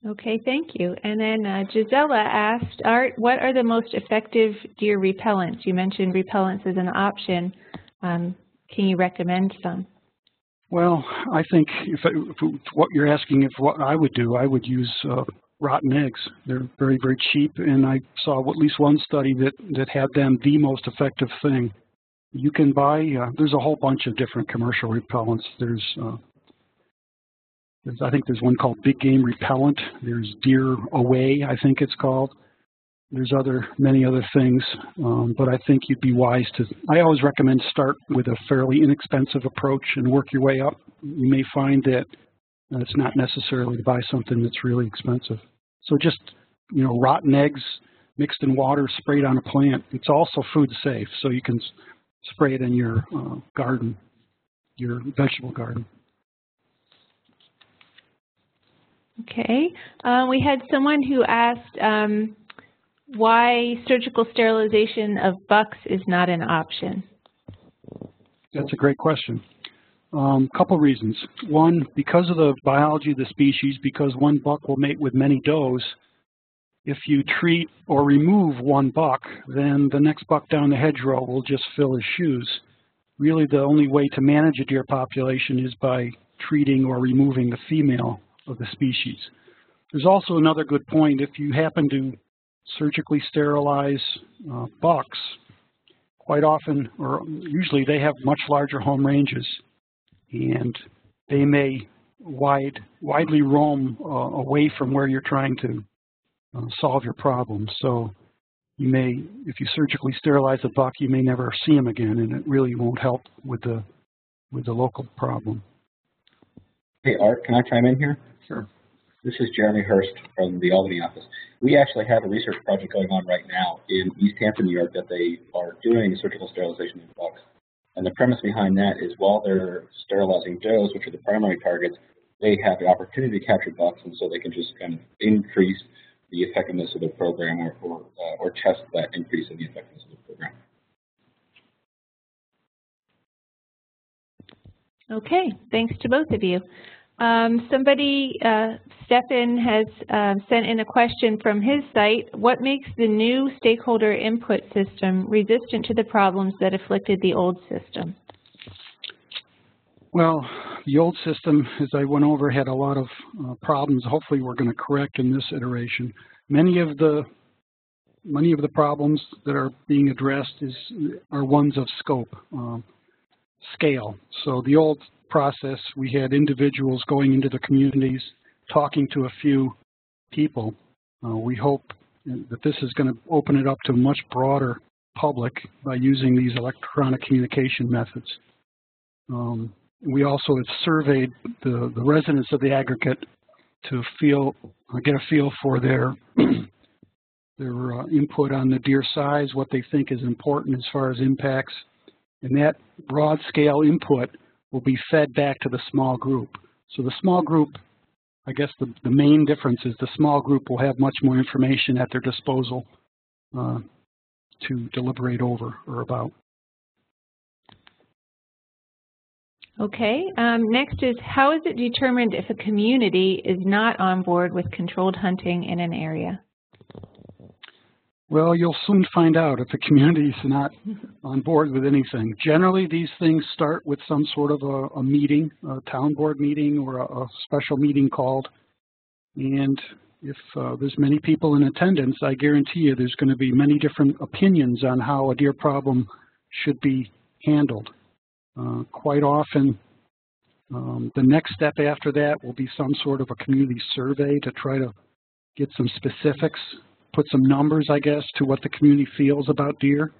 Okay, thank you. And then Gisela asked, Art, what are the most effective deer repellents? You mentioned repellents as an option. Can you recommend some? Well, I think if what you're asking, if what I would do, I would use rotten eggs. They're very, very cheap, and I saw at least one study that had them the most effective thing. You can buy, there's a whole bunch of different commercial repellents. I think there's one called Big Game Repellent. There's Deer Away, I think it's called. There's many other things, but I think you'd be wise to, I always recommend start with a fairly inexpensive approach and work your way up. You may find that it's not necessarily to buy something that's really expensive. So just, rotten eggs mixed in water, sprayed on a plant. It's also food safe, so you can spray it in your garden, your vegetable garden. Okay. We had someone who asked why surgical sterilization of bucks is not an option. That's a great question. Couple reasons. One, because of the biology of the species, because one buck will mate with many does, if you treat or remove one buck, then the next buck down the hedgerow will just fill his shoes. Really, the only way to manage a deer population is by treating or removing the female of the species. There's also another good point. If you happen to surgically sterilize bucks, quite often, or usually, they have much larger home ranges, and they may widely roam away from where you're trying to solve your problem. So you may, if you surgically sterilize a buck, you may never see him again, and it really won't help with the local problem. Hey, Art, can I chime in here? Sure. This is Jeremy Hurst from the Albany office. We actually have a research project going on right now in East Hampton, New York, that they are doing surgical sterilization of bucks. And the premise behind that is while they're sterilizing does, which are the primary targets, they have the opportunity to capture bucks, and so they can just kind of increase the effectiveness of the program or test that increase in the effectiveness of the program. Okay, thanks to both of you. Stefan has sent in a question from his site. What makes the new stakeholder input system resistant to the problems that afflicted the old system? Well, the old system, as I went over, had a lot of problems. Hopefully we're going to correct in this iteration. Many of the problems that are being addressed are ones of scope, scale. So the old process, we had individuals going into the communities, talking to a few people. We hope that this is going to open it up to a much broader public by using these electronic communication methods. We also have surveyed the residents of the aggregate to get a feel for their input on the deer size, what they think is important as far as impacts, and that broad scale input will be fed back to the small group. So the small group, I guess the main difference is the small group will have much more information at their disposal to deliberate over or about. Okay, next is, how is it determined if a community is not on board with controlled hunting in an area? Well, you'll soon find out if the community is not on board with anything. Generally, these things start with some sort of a meeting, a town board meeting or a special meeting called. And if there's many people in attendance, I guarantee you there's going to be many different opinions on how a deer problem should be handled. Quite often, the next step after that will be some sort of a community survey to try to get some specifics, put some numbers, I guess, to what the community feels about deer.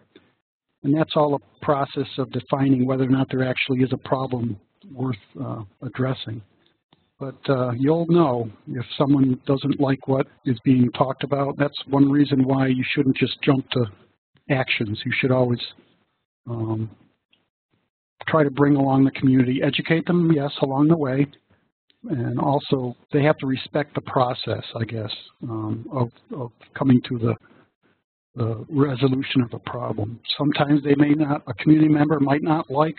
And that's all a process of defining whether or not there actually is a problem worth addressing. But you'll know if someone doesn't like what is being talked about. That's one reason why you shouldn't just jump to actions. You should always try to bring along the community, educate them, yes, along the way. And also, they have to respect the process, I guess, of coming to the resolution of a problem. Sometimes they may not, a community member might not like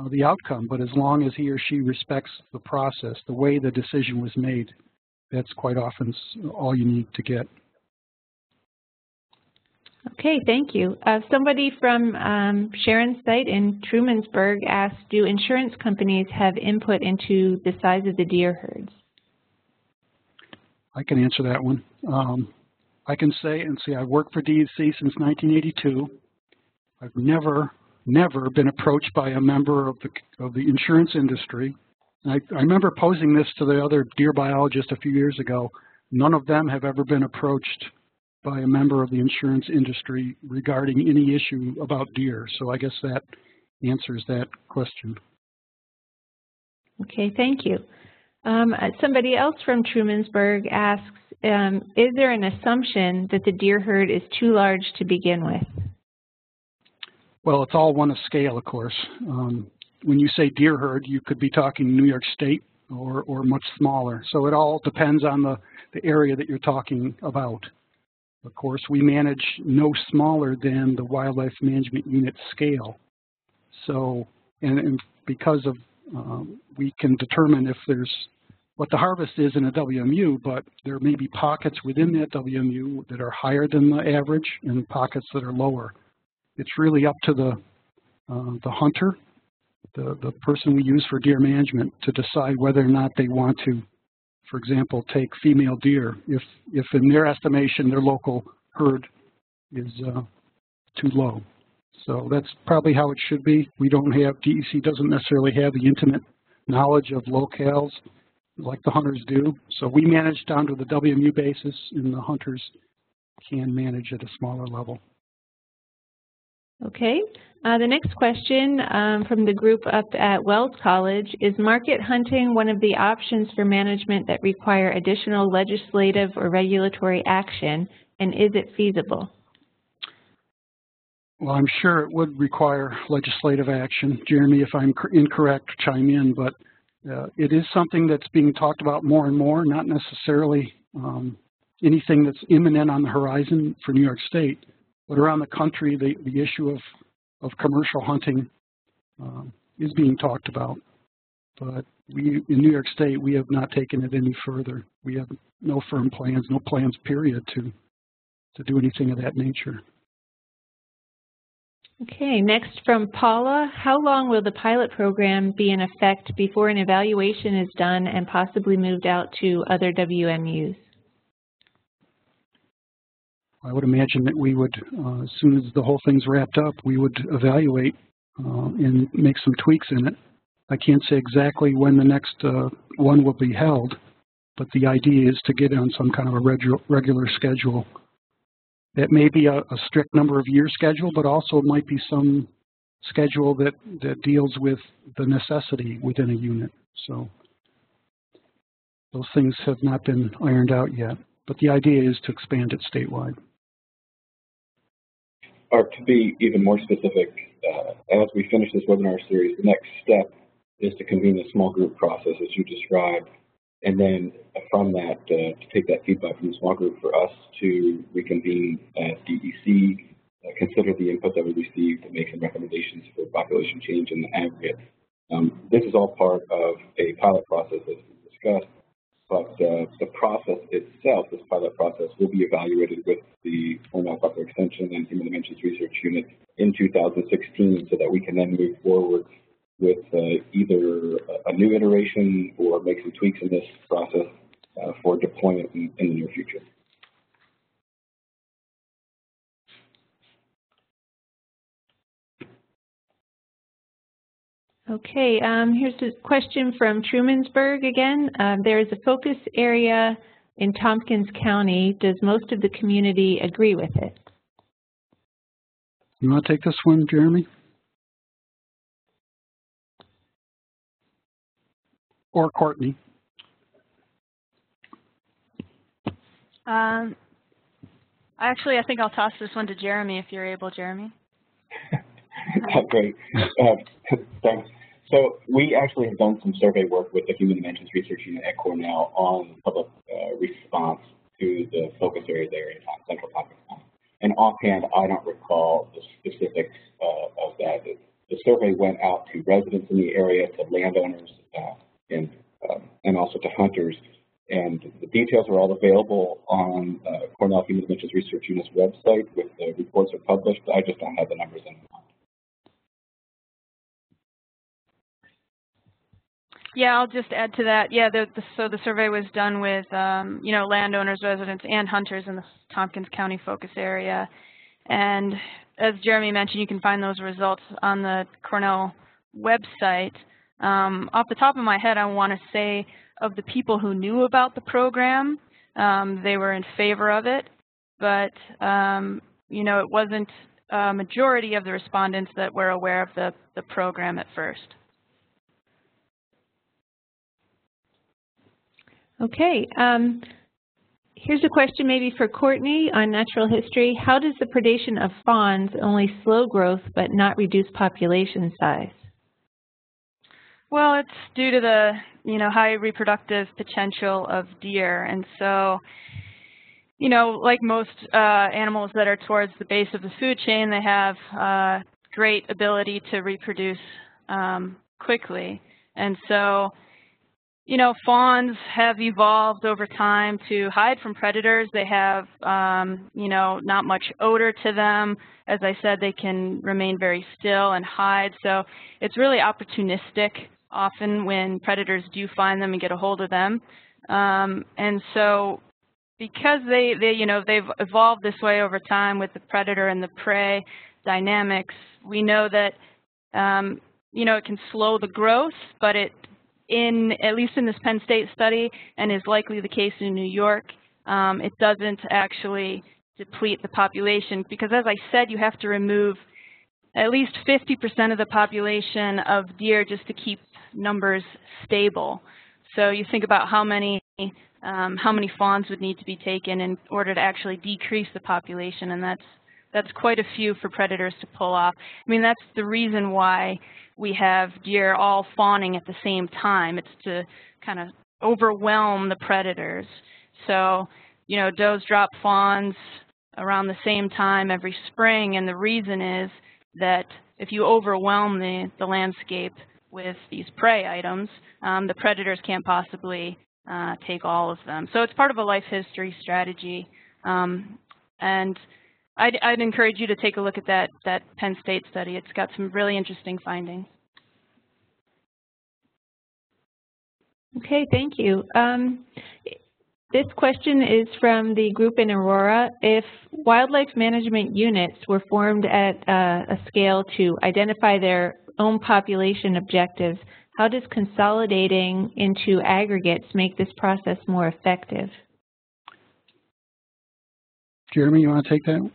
the outcome, but as long as he or she respects the process, the way the decision was made, that's quite often all you need to get. Okay, thank you. Somebody from Sharon's site in Trumansburg asked, do insurance companies have input into the size of the deer herds? I can answer that one. I can say I've worked for DEC since 1982. I've never been approached by a member of the insurance industry. And I remember posing this to the other deer biologist a few years ago. None of them have ever been approached by a member of the insurance industry regarding any issue about deer. So I guess that answers that question. Okay, thank you. Somebody else from Trumansburg asks, is there an assumption that the deer herd is too large to begin with? Well, it's all one of scale, of course. When you say deer herd, you could be talking New York State or much smaller. So it all depends on the area that you're talking about. Of course, we manage no smaller than the Wildlife Management Unit scale. So, and because of, we can determine if there's what the harvest is in a WMU, but there may be pockets within that WMU that are higher than the average and pockets that are lower. It's really up to the hunter, the person we use for deer management, to decide whether or not they want to, for example, take female deer if in their estimation their local herd is too low. So that's probably how it should be. We don't have, DEC doesn't necessarily have the intimate knowledge of locales like the hunters do. So we manage down to the WMU basis, and the hunters can manage at a smaller level. Okay. The next question from the group up at Wells College, is market hunting one of the options for management that require additional legislative or regulatory action, and is it feasible? Well, I'm sure it would require legislative action. Jeremy, if I'm incorrect, chime in, but it is something that's being talked about more and more, not necessarily anything that's imminent on the horizon for New York State, but around the country, the issue of commercial hunting is being talked about. But we, in New York State, we have not taken it any further. We have no firm plans, no plans, period, to do anything of that nature. Okay, next from Paula, how long will the pilot program be in effect before an evaluation is done and possibly moved out to other WMUs? I would imagine that we would, as soon as the whole thing's wrapped up, we would evaluate and make some tweaks in it. I can't say exactly when the next one will be held, but the idea is to get on some kind of a regular schedule. It may be a strict number of year schedule, but also it might be some schedule that deals with the necessity within a unit. So those things have not been ironed out yet, but the idea is to expand it statewide. Or to be even more specific, as we finish this webinar series, the next step is to convene a small group process as you described, and then from that, to take that feedback from the small group for us to reconvene at DEC, consider the input that we received, and make some recommendations for population change in the aggregate. This is all part of a pilot process as we discussed, but the process itself, this pilot process, will be evaluated with the Cornell Buckler Extension and Human Dimensions Research Unit in 2016 so that we can then move forward with either a new iteration or make some tweaks in this process for deployment in the near future. Okay, here's a question from Trumansburg again. There is a focus area in Tompkins County. Does most of the community agree with it? You want to take this one, Jeremy? Or Courtney? Actually, I think I'll toss this one to Jeremy if you're able, Jeremy. Great. Thanks. So we actually have done some survey work with the Human Dimensions Research Unit at Cornell on public response to the focus area there in Central Tompkins County. And offhand, I don't recall the specifics of that. The survey went out to residents in the area, to landowners, and also to hunters. And the details are all available on Cornell Human Dimensions Research Unit's website, with the reports are published. I just don't have the numbers in mind. Yeah, I'll just add to that. Yeah, so the survey was done with landowners, residents, and hunters in the Tompkins County focus area. And as Jeremy mentioned, you can find those results on the Cornell website. Off the top of my head, I want to say of the people who knew about the program, they were in favor of it, but it wasn't a majority of the respondents that were aware of the program at first. Okay, here's a question maybe for Courtney on natural history. How does the predation of fawns only slow growth but not reduce population size? Well, it's due to the high reproductive potential of deer, and so like most animals that are towards the base of the food chain, they have great ability to reproduce quickly, and so fawns have evolved over time to hide from predators. They have, not much odor to them. As I said, they can remain very still and hide. So it's really opportunistic often when predators do find them and get a hold of them. And so because they've evolved this way over time with the predator and the prey dynamics, we know that, it can slow the growth, but at least in this Penn State study, and is likely the case in New York, it doesn't actually deplete the population, because as I said, you have to remove at least 50% of the population of deer just to keep numbers stable. So you think about how many fawns would need to be taken in order to actually decrease the population, and that's quite a few for predators to pull off. I mean, that's the reason why we have deer all fawning at the same time. It's to kind of overwhelm the predators. So, does drop fawns around the same time every spring, and the reason is that if you overwhelm the landscape with these prey items, the predators can't possibly take all of them. So it's part of a life history strategy, and I'd encourage you to take a look at that Penn State study. It's got some really interesting findings. Okay, thank you. This question is from the group in Aurora. If wildlife management units were formed at a scale to identify their own population objectives, how does consolidating into aggregates make this process more effective? Jeremy, you want to take that?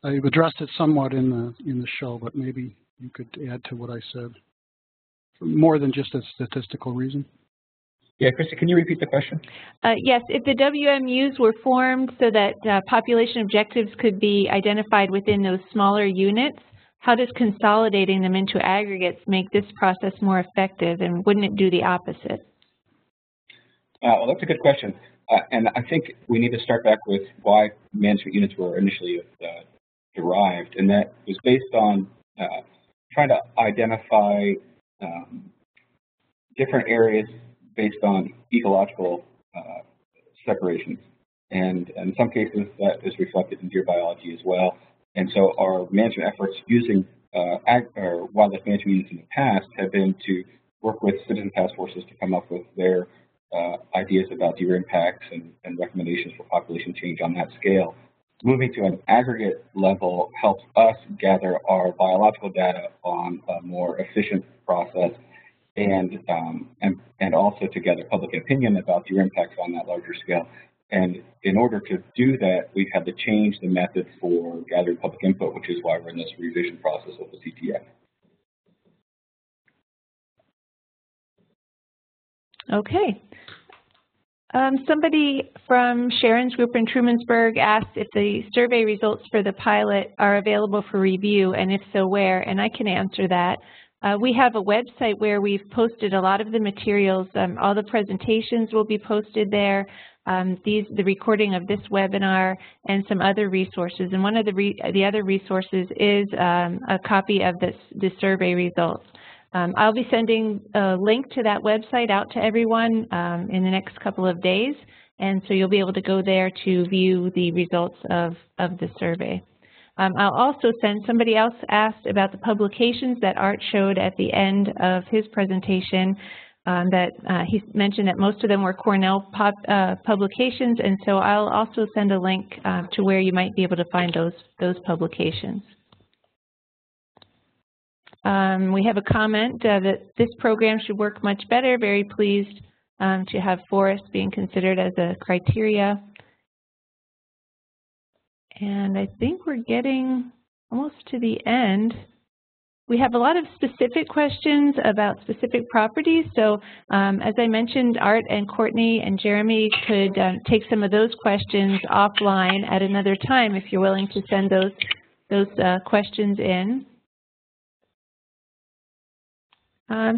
I've addressed it somewhat in the show, but maybe you could add to what I said, more than just a statistical reason. Yeah, Christy, can you repeat the question? Yes, if the WMUs were formed so that population objectives could be identified within those smaller units, how does consolidating them into aggregates make this process more effective, and wouldn't it do the opposite? Well, that's a good question. And I think we need to start back with why management units were initially derived, and that was based on trying to identify different areas based on ecological separations. And in some cases, that is reflected in deer biology as well. And so our management efforts using wildlife management units in the past have been to work with citizen task forces to come up with their ideas about deer impacts and recommendations for population change on that scale. Moving to an aggregate level helps us gather our biological data on a more efficient process, and also to gather public opinion about deer impacts on that larger scale. And in order to do that, we've had to change the method for gathering public input, which is why we're in this revision process of the CTF. Okay. Somebody from Sharon's group in Trumansburg asked if the survey results for the pilot are available for review, and if so, where? And I can answer that. We have a website where we've posted a lot of the materials. All the presentations will be posted there. the recording of this webinar and some other resources. And one of the other resources is a copy of the survey results. I'll be sending a link to that website out to everyone in the next couple of days, and so you'll be able to go there to view the results of the survey. I'll also send, somebody else asked about the publications that Art showed at the end of his presentation, that he mentioned that most of them were Cornell publications, and so I'll also send a link to where you might be able to find those publications. We have a comment that this program should work much better. Very pleased to have forests being considered as a criteria. And I think we're getting almost to the end. We have a lot of specific questions about specific properties. So as I mentioned, Art and Courtney and Jeremy could take some of those questions offline at another time if you're willing to send those questions in.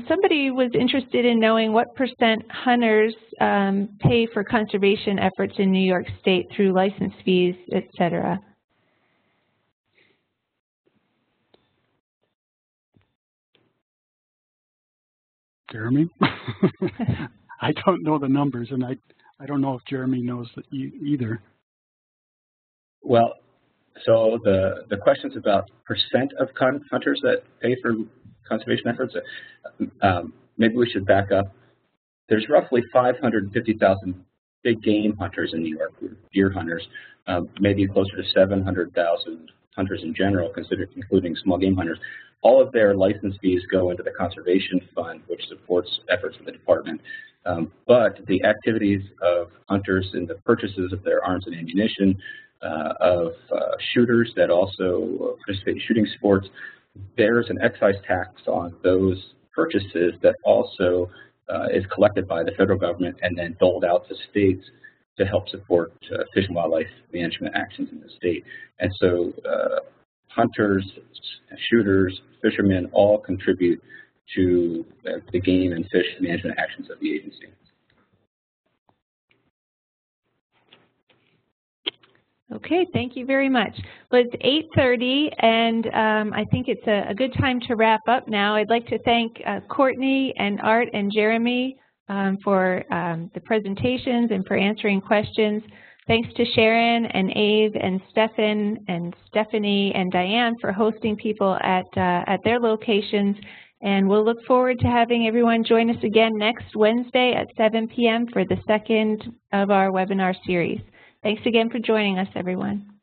Somebody was interested in knowing what % hunters pay for conservation efforts in New York State through license fees, et cetera. Jeremy? I don't know the numbers, and I don't know if Jeremy knows that either. Well, so the question's about % of hunters that pay for conservation efforts. Maybe we should back up. There's roughly 550,000 big game hunters in New York, deer hunters, maybe closer to 700,000 hunters in general, including small game hunters. All of their license fees go into the conservation fund, which supports efforts of the department. But the activities of hunters in the purchases of their arms and ammunition, of shooters that also participate in shooting sports, there's an excise tax on those purchases that also is collected by the federal government and then doled out to states to help support fish and wildlife management actions in the state. And so hunters, shooters, fishermen all contribute to the game and fish management actions of the agency. Okay, thank you very much. Well, it's 8:30, and I think it's a good time to wrap up now. I'd like to thank Courtney and Art and Jeremy for the presentations and for answering questions. Thanks to Sharon and Abe and Stefan and Stephanie and Diane for hosting people at their locations. And we'll look forward to having everyone join us again next Wednesday at 7 p.m. for the second of our webinar series. Thanks again for joining us, everyone.